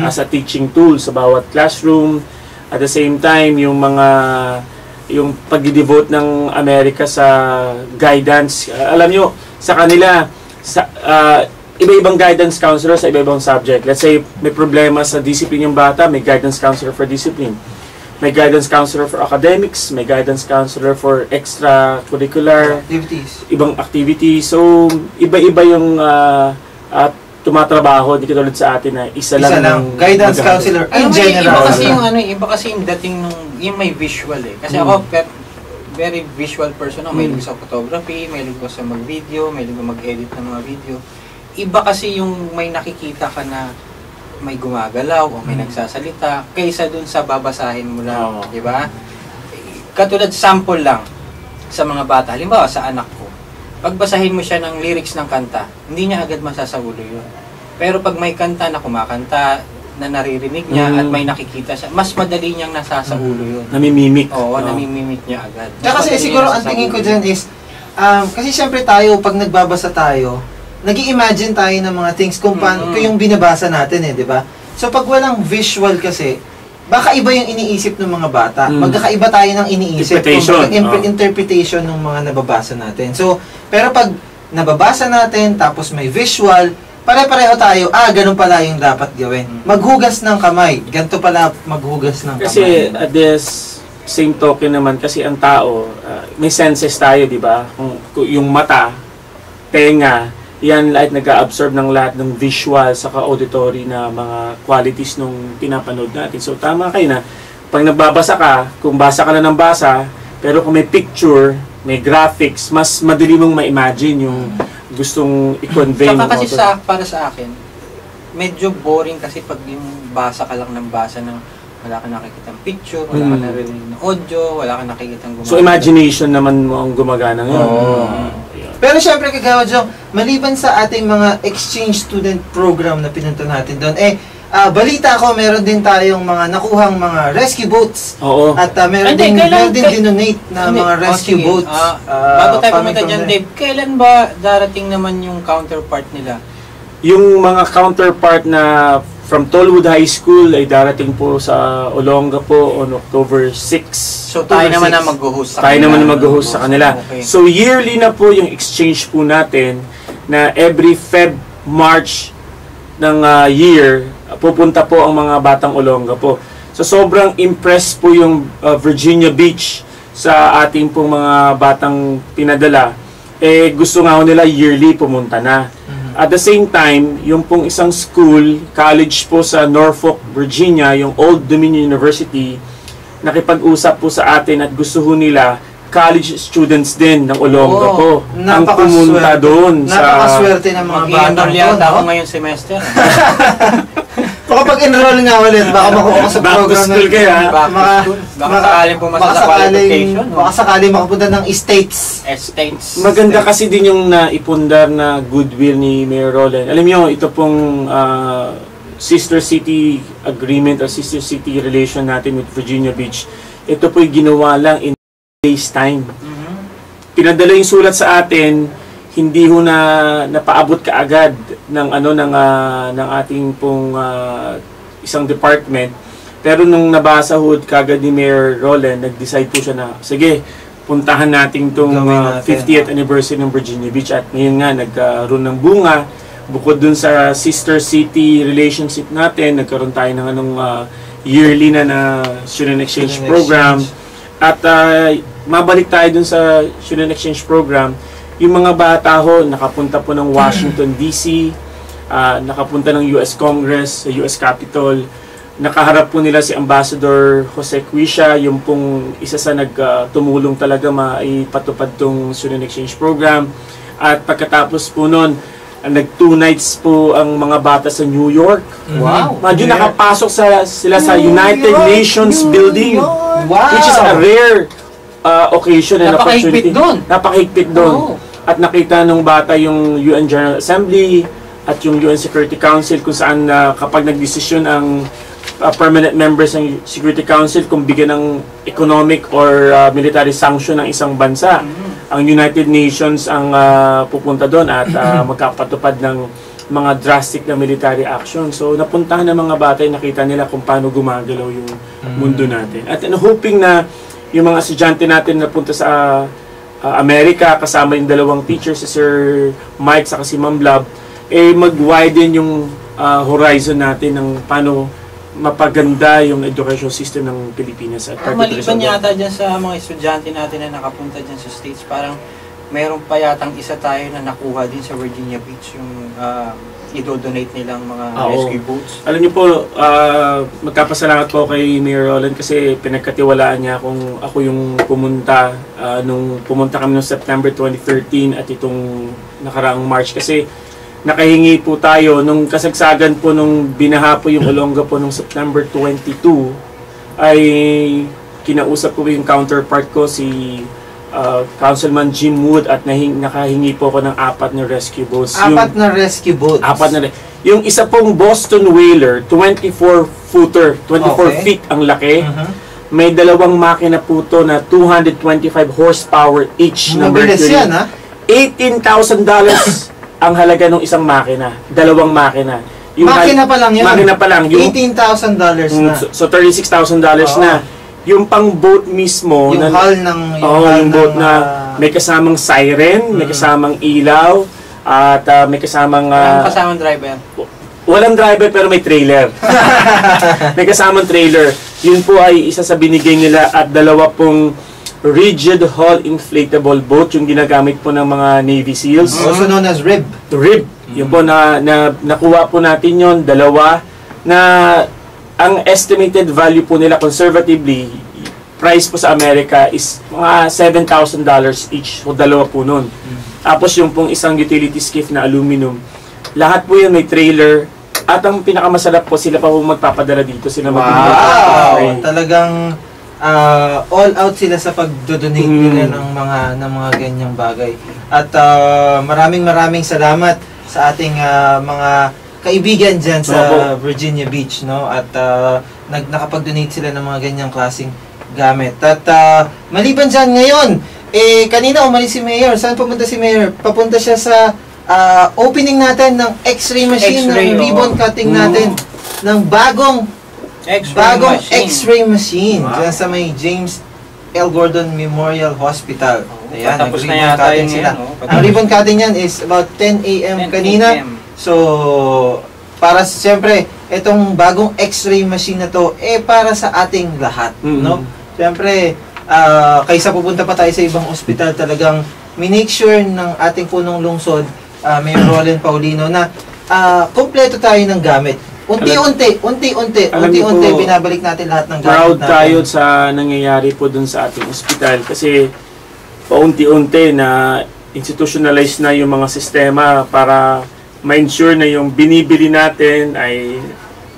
as a teaching tool sa bawat classroom. At the same time, yung pag-devote ng Amerika sa guidance. Alam nyo, sa kanila, iba-ibang guidance counselor sa iba-ibang subject. Let's say, may problema sa discipline yung bata, may guidance counselor for discipline. May guidance counselor for academics, may guidance counselor for extracurricular ibang activities. So, iba-iba yung tumatrabaho, di katulad sa atin na isa lang guidance counselor in general. Iba kasi yung dating yung may visual eh. Kasi ako, very visual person. May lugo sa photography, may lugo sa mag-video, may lugo mag-edit ng mga video. Iba kasi yung may nakikita ka na may gumagalaw o may nagsasalita kaysa dun sa babasahin mo lang, di ba? Katulad sample lang sa mga bata. Halimbawa sa anak ko, pagbasahin mo siya ng lyrics ng kanta, hindi niya agad masasaulo yun. Pero pag may kanta na kumakanta, na naririnig niya at may nakikita siya, mas madali niyang nasasaulo yun. Namimimik. Oo, namimimik niya agad. Kasi siguro ang tingin ko dyan is, kasi syempre tayo, pag nagbabasa tayo, nag-i-imagine tayo ng mga things kung paano yung binabasa natin di ba? So pag walang visual kasi, baka iba yung iniisip ng mga bata. Magkakaiba tayo ng iniisip. Interpretation ng mga nababasa natin. So, pero pag nababasa natin, tapos may visual, pare-pareho tayo, ganun pala yung dapat gawin. Maghugas ng kamay. Ganito pala maghugas ng kamay. Kasi at this same token naman, kasi ang tao, may senses tayo, di ba? Yung mata, tenga, yan ay nag-absorb ng lahat ng visual saka auditory na mga qualities nung pinapanood natin. So tama kayo na pag nagbabasa ka, kung basa ka na ng basa, pero kung may picture, may graphics, mas madali mong ma-imagine yung gustong i-convey. Saka kasi para sa akin, medyo boring kasi pag yung basa ka lang ng basa ng wala ka nakikitang picture, wala ka narinig na audio, wala ka nakikitang gumagana. So imagination naman mo ang gumagana ngayon. Pero syempre, Kagawa Jong, maliban sa ating mga exchange student program na pinunta natin doon, balita ko, meron din tayong mga nakuhang mga rescue boats. Oo. At meron din dinonate na mga rescue boats. Bago tayo pumunta dyan, Dave, kailan ba darating naman yung counterpart nila? Yung mga counterpart na from Tollwood High School ay darating po sa Olongapo on October 6. So tayo naman na mag-host sa kanila. Tayo naman na mag-host sa kanila. Okay. So yearly na po yung exchange po natin na every March ng year, pupunta po ang mga batang Olongapo. So sobrang impressed po yung Virginia Beach sa ating pong mga batang pinadala. Gusto nga ho nila yearly pumunta na. At the same time, yung pong isang school, college po sa Norfolk, Virginia, yung Old Dominion University, nakipag-usap po sa atin at gusto ho nila college students din ng Olongapo ang pumunta doon. Napakaswerte ng mga batang doon. Ako ngayong semester. Baka pag-enroll nga ulit, baka makuha ka sa Back to program school kaya. Baka sakaling pumasa sa qualification. Baka sakaling makapunta ng Estates. Maganda kasi din yung naipundar na goodwill ni Mayor Roland. Alam niyo, ito pong sister city agreement or sister city relation natin with Virginia Beach. Ito po'y ginawa lang in days time. Pinadala yung sulat sa atin, hindi ho na napaabot kaagad ng ng ating pong isang department. Pero nung nabasa ho kagad ni Mayor Roland, nag-decide po siya na sige, puntahan natin tong 50th anniversary ng Virginia Beach at ngayon nga nagkaroon ng bunga. Bukod dun sa sister city relationship natin, nagkaroon tayo ng yearly na student exchange program. At mabalik tayo dun sa student exchange program. Yung mga bata ho, nakapunta po ng Washington DC, nakapunta ng US Congress, sa US Capitol. Nakaharap po nila si Ambassador Jose Cuisia, yung pong isa sa nagtumulong talaga maipatupad tong student exchange program. At pagkatapos po nun, nag 2 nights po ang mga bata sa New York. Wow! Medyo nakapasok sila sa United Nations building. Wow! Which is a rare occasion and Napakahigpit opportunity. doon. Napakahigpit doon. Oh. At nakita nung bata yung UN General Assembly at yung UN Security Council kung saan kapag nagdesisyon ang permanent members ng Security Council kung bigyan ng economic or military sanction ng isang bansa, ang United Nations ang pupunta doon at magkapatupad ng mga drastic na military action. So napuntahan ng mga bata, nakita nila kung paano gumagalaw yung mundo natin. At hoping na yung mga estudyante natin na punta sa Amerika, kasama yung dalawang teachers, si Sir Mike sa si Ma'am Lab, mag-widen yung horizon natin ng paano mapaganda yung education system ng Pilipinas. At maliban yata dyan sa mga estudyante natin na nakapunta dyan sa States, parang mayroon pa yatang isa tayo na nakuha din sa Virginia Beach, yung i-donate nilang mga rescue boats. Alam niyo po, magkapasalamat po kay Mayor Roland kasi pinagkatiwalaan niya kung ako yung pumunta nung pumunta kami noong September 2013 at itong nakaraang March kasi nakahingi po tayo nung kasagsagan po nung binaha po yung Olongapo nung September 22 ay kinausap ko yung counterpart ko si Councilman Jim Wood at nakahingi po ako ng 4 na rescue boats. 4 na rescue boats. 4 na yung isa pong Boston Whaler, 24-footer, 24 feet ang laki. May dalawang makina po to na 225 horsepower each na Mabilis Mercury. yan, ha? $18,000 ang halaga ng isang makina. Dalawang makina. Yung Makina pa lang yun? Makina pa lang. Yung, $18,000 na. So $36,000 na. Yung pang boat mismo, Yung hull ng... yung boat na may kasamang siren, may kasamang ilaw, at may kasamang... Walang kasamang driver. Walang driver pero may trailer. May kasamang trailer. Yun po ay isa sa binigay nila at dalawa pong rigid hull inflatable boat, yung ginagamit po ng mga Navy SEALs. Also known as RIB. RIB. Yun po na nakuha po natin yon, dalawa, na ang estimated value po nila conservatively, price po sa Amerika is mga $7,000 each. So dalawa po nun. Tapos yung pong isang utility skiff na aluminum, lahat po yun may trailer. At ang pinakamasarap po, sila pa po magpapadala dito. Sila Wow! Talagang all out sila sa pagdodonate nila ng mga ganyang bagay. At maraming salamat sa ating mga kaibigan dyan sa Virginia Beach, no? At nakapag-donate sila ng mga ganyang klaseng gamit. At maliban dyan ngayon, kanina umalis si Mayor. Saan pumunta si Mayor? Papunta siya sa opening natin ng X-ray machine, ng ribbon cutting natin, ng bagong X-ray machine. Wow. Dyan sa may James L. Gordon Memorial Hospital. Ayan, Patapos na nag-ribbon yata cutting yun sila. ngayon, Ang ribbon cutting yan is about 10 a.m. 10 kanina. a.m. So, para siyempre, itong bagong X-ray machine na to, para sa ating lahat, no? Siyempre, kaysa pupunta pa tayo sa ibang ospital, talagang minake sure ng ating punong lungsod, Mayor Roland Paulino, na kompleto tayo ng gamit. Unti-unti, binabalik natin lahat ng gamit proud natin. tayo sa nangyayari po dun sa ating ospital kasi paunti-unti na institutionalize na yung mga sistema para ma-ensure na yung binibili natin ay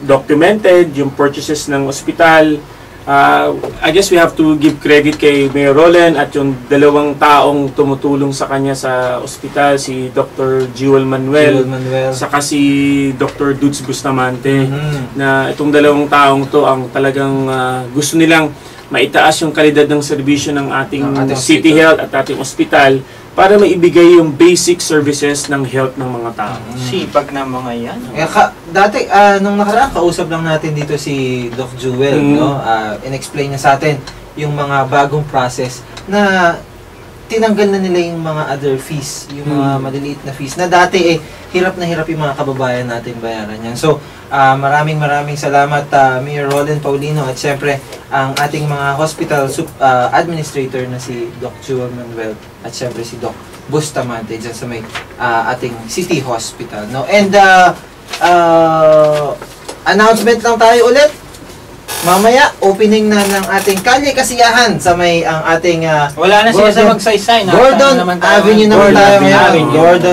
documented, yung purchases ng ospital. I guess we have to give credit kay Mayor Roland at yung dalawang taong tumutulong sa kanya sa ospital, si Dr. Jewel Manuel, saka si Dr. Dudes Bustamante, na itong dalawang taong to ang talagang gusto nilang maitaas yung kalidad ng serbisyo ng ating City Health at ating ospital para maibigay yung basic services ng health ng mga tao. Sipag na mga yan. Dati, nung nakaraan, kausap lang natin dito si Doc Jewel, no? In-explain niya sa atin yung mga bagong process na tinanggal na nila yung mga other fees, yung mga maliliit na fees na dati hirap na hirap yung mga kababayan natin bayaran yan. So, maraming salamat Mayor Roland Paulino at syempre ang ating mga hospital administrator na si Doc Jewel Manuel at syempre si Doc Bustamante dyan sa may ating City Hospital, no? And announcement lang tayo ulit. Mamaya, opening na ng ating Kalye Kasiyahan sa may ang ating Wala na sila sa magsaysay. Gordon Avenue naman tayo ngayon.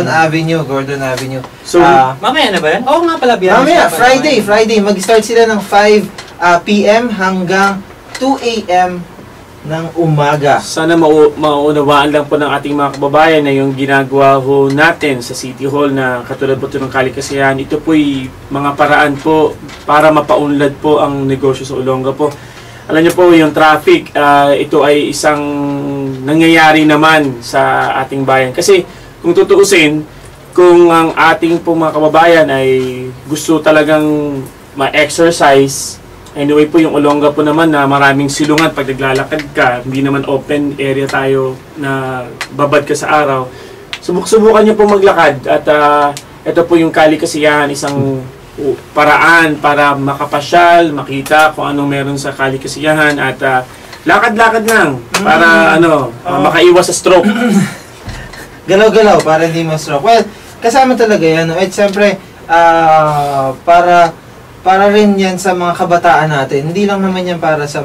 Avenue. Gordon Avenue. So, Mamaya na ba yan? Oo nga pala. Mamaya, Friday. Mag-start sila ng 5 p.m. hanggang 2 a.m. ng umaga. sana maunawaan lang po ng ating mga kababayan na yung ginagawa ho natin sa City Hall na katulad po ito ng Kalye Kasiyahan, ito po'y mga paraan po para mapaunlad po ang negosyo sa Olonga po. Alam niyo po, yung traffic, ito ay isang nangyayari naman sa ating bayan. Kasi kung tutuusin, kung ang ating po mga kababayan ay gusto talagang ma-exercise, anyway po, yung Olonga po naman na maraming silungan pag naglalakad ka, hindi naman open area tayo na babad ka sa araw. Subukan nyo po maglakad at ito po yung Kalye Kasiyahan, isang paraan para makapasyal, makita kung anong meron sa Kalye Kasiyahan at lakad-lakad lang para makaiwas sa stroke. Galaw-galaw para hindi ma-stroke. Well, kasama talaga yan, no? At siyempre, para rin yan sa mga kabataan natin. Hindi lang naman yan para sa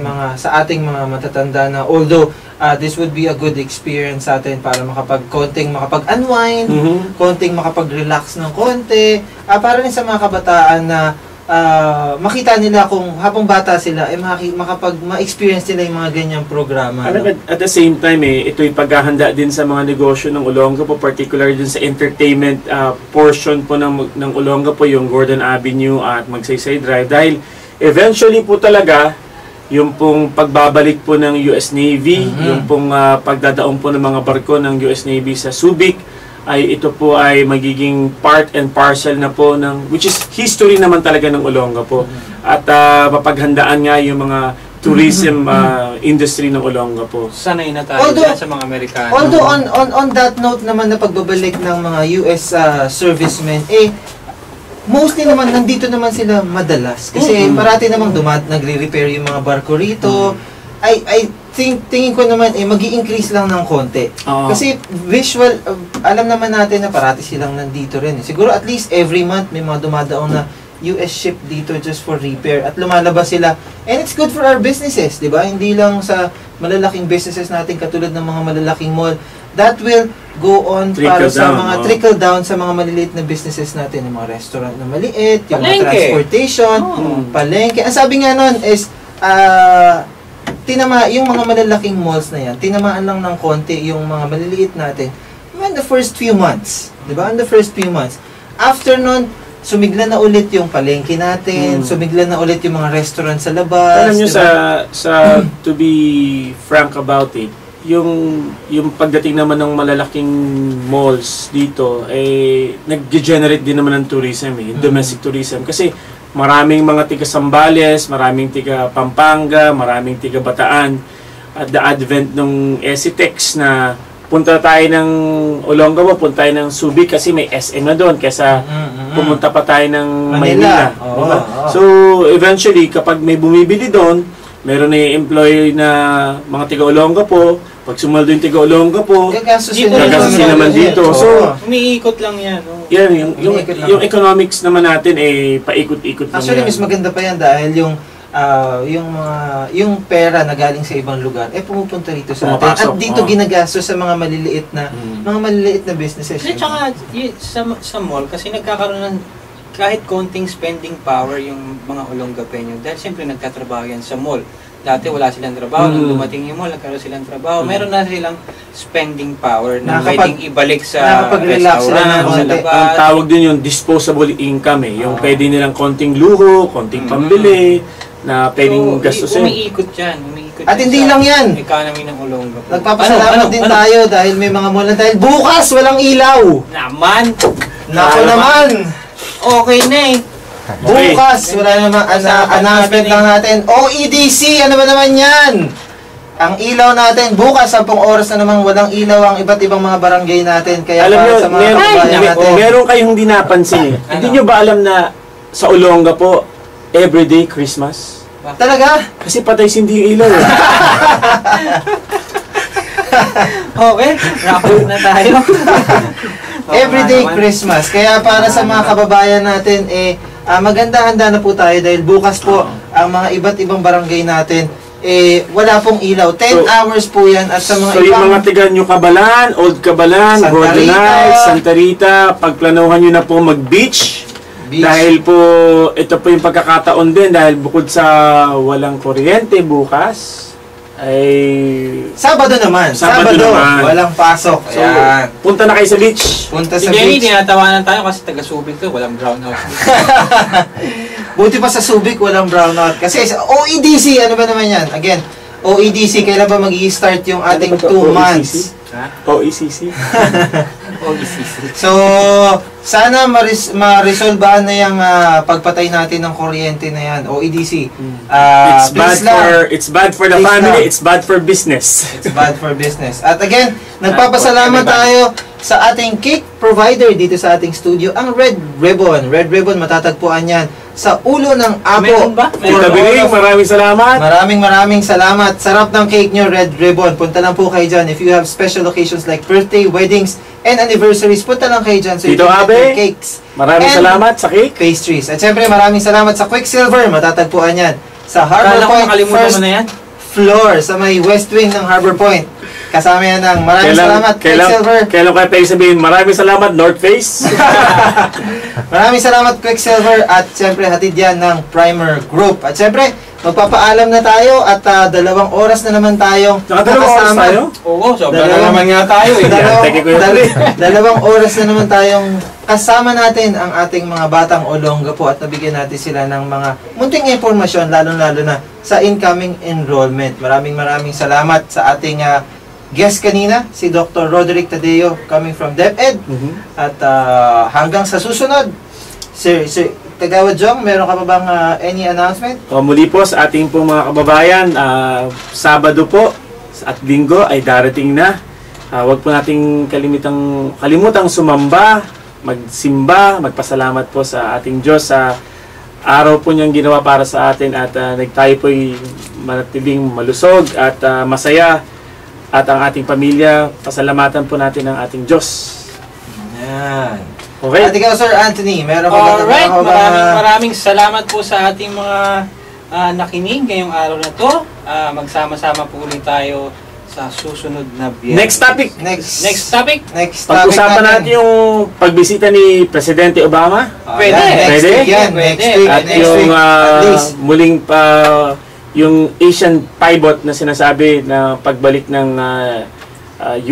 ating mga matatanda na although this would be a good experience sa atin para makapag-unwind, konting makapag-relax ng konti, para rin sa mga kabataan na makita nila kung habang bata sila, ma-experience nila yung mga ganyang programa. No? At the same time, ito'y paghahanda din sa mga negosyo ng Olonga po, particular din sa entertainment portion po ng Olonga po, yung Gordon Avenue at Magsaysay Drive. Dahil eventually po talaga, yung pong pagbabalik po ng US Navy, yung pong pagdadaong po ng mga barko ng US Navy sa Subic, ay ito po ay magiging part and parcel na po ng, which is history naman talaga ng Olonga po. At mapaghandaan nga yung mga tourism industry ng Olonga po. Sanay na tayo dyan sa mga Amerikano. Although on that note naman na pagbabalik ng mga US servicemen, mostly naman nandito naman sila madalas. Kasi parati namang nagre-repair yung mga barko rito. I tingin ko naman magi-increase lang ng konti. Kasi visual, alam naman natin na parati silang nandito rin. Siguro at least every month may mga dumadaong na US ship dito just for repair at lumalabas sila. And it's good for our businesses, di ba? Hindi lang sa malalaking businesses natin katulad ng mga malalaking mall. That will go on para sa mga trickle down sa mga maliliit na businesses natin, yung mga restaurant na maliit, yung mga transportation, palengke. Ang sabi nga nun is, yung mga malalaking malls na yan, tinamaan lang ng konti yung mga maliliit natin in the first few months. Diba? In the first few months. After nun, sumigla na ulit yung palengke natin, sumigla na ulit yung mga restaurant sa labas. Alam nyo, diba? To be frank about it, yung pagdating naman ng malalaking malls dito, nag-generate din naman ng tourism, domestic tourism. Kasi maraming mga tiga Sambales, maraming tiga Pampanga, maraming tiga Bataan. At the advent ng ECTEX na punta tayo ng Olongapo, punta tayo ng Subic kasi may SM na doon kesa pumunta pa tayo ng Maynila. Diba? So, eventually, kapag may bumibili doon, meron na employee na mga tiga Olongapo, pag sumaldo yung tiga Olongapo, gagastusin naman dito. So, umiikot lang yan. Yan, yung economics naman natin paikot-ikot lang. Actually, mas maganda pa yan dahil yung pera na galing sa ibang lugar pumupunta rito sa atin. At dito ginagastos sa mga maliliit na businesses. At saka sa mall kasi nagkakaroon ng kahit konting spending power yung mga Olongapeño dahil siyempre nagtatrabaho yan sa mall. Dati wala silang trabaho, nung dumating yung mall, nagkaroon silang trabaho. Meron na silang spending power na pwedeng ibalik sa restaurant, sa labas. Ang tawag din yung disposable income yung pwede nilang konting luho, konting pambili, na pwedeng gastusin. Umiikot yan. At hindi lang yan. Economy ng Olongapo. Nagpapasalamat din tayo dahil may mga mall na dahil bukas walang ilaw. Naman! Nako naman! Okay na Bukas, wala naman, announcement lang natin. OEDC, ano ba naman yan? Ang ilaw natin, bukas, 10 oras na naman walang ilaw ang iba't ibang mga barangay natin. Kaya alam para nyo, sa mga kababayan natin. Meron kayong hindi napansin. Hindi nyo ba alam na sa Olongapo, everyday Christmas? Talaga? Kasi patay sindi yung ilaw. Okay, wrap na tayo. Everyday Christmas. Kaya para sa mga kababayan natin, maganda-handa na po tayo dahil bukas po ang mga iba't ibang barangay natin wala pong ilaw. 10 hours po yan at sa mga so yung mga tiga New Cabalan, Old Cabalan, Golden Heights, Santa Rita, pagplanuhan nyo na po mag-beach. Dahil po ito po yung pagkakataon din dahil bukod sa walang kuryente bukas Sabado naman. Walang pasok. So, punta na kayo sa beach. Punta sa beach. Hindi, tinatawanan tayo kasi taga-Subic to, walang brownout. Buti pa sa Subic, walang brownout. Kasi sa OEDC, ano ba naman yan? Again, OEDC, kailan ba mag-i-start yung ating 2 months? OECC? So, sana ma-resolvean na yung pagpatay natin ng kuryente na yan, OEDC. It's bad for the family, it's bad for business. It's bad for business. At again, nagpapasalamat tayo sa ating cake provider dito sa ating studio, ang Red Ribbon. Red Ribbon, matatagpuan yan sa ulo ng Apo. Meron ba? Maraming salamat. Maraming salamat. Sarap ng cake nyo, Red Ribbon. Punta lang po kayo dyan. If you have special occasions like birthday, weddings, and anniversaries, punta lang kayo dyan. So Tito Abe, cakes. Maraming salamat sa cake. Pastries. At syempre, maraming salamat sa Quicksilver. Matatagpuan yan sa Harbor Point first floor sa may west wing ng Harbor Point. Kasama yan ng maraming salamat, Quicksilver. Kailan kayo pwede sabihin, maraming salamat, North Face. Maraming salamat, Quicksilver. At syempre, hatid yan ng Primer Group. At syempre, magpapaalam na tayo at 2 oras na naman tayong nakasama. Oo, sobra na naman nga tayo. 2 oras na naman tayong kasama natin ang ating mga batang Olongapo at nabigyan natin sila ng mga munting impormasyon, lalo-lalo na sa incoming enrollment. Maraming salamat sa ating guest kanina, si Dr. Roderick Tadeo coming from DepEd. At hanggang sa susunod, Sir Kagawad Jong, meron ka pa bang any announcement? Muli po sa ating po mga kababayan, Sabado po at Linggo ay darating na. Huwag po nating kalimutang sumamba, magsimba, magpasalamat po sa ating Diyos sa araw po niyang ginawa para sa atin at tayo po'y manatiling malusog at masaya at ang ating pamilya, pasalamatan po natin ang ating Diyos. Yan. Okay? At ikaw, Sir Anthony, meron ka Alright, maraming salamat po sa ating mga nakinig ngayong araw na to. Magsama-sama po ulit tayo sa susunod na biyernes. Next topic. Next topic? Pag-usapan natin yung pagbisita ni Presidente Obama. Pwede. Next Pwede? week yan. Pwede. Next week. At Next yung week. At least. muling yung Asian pivot na sinasabi na pagbalik ng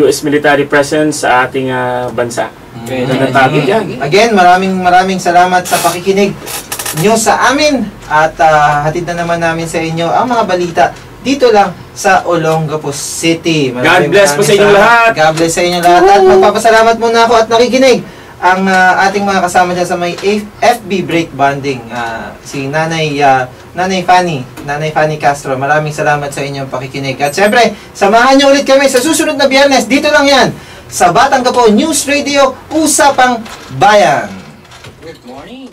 US military presence sa ating bansa. Pwede. Ganda topic yan. Again, maraming salamat sa pakikinig nyo sa amin. At hatid na naman namin sa inyo ang mga balita dito lang sa Olongapo City. God bless po sa inyong lahat. God bless sa inyong lahat. At magpapasalamat muna ako at nakikinig ang ating mga kasama dyan sa may FB Break Bonding. Si Nanay Fanny Castro. Maraming salamat sa inyong pakikinig. At syempre, samahan nyo ulit kami sa susunod na biyernes. Dito lang yan sa Batang Gapo News Radio, Usapang Bayan. Good morning.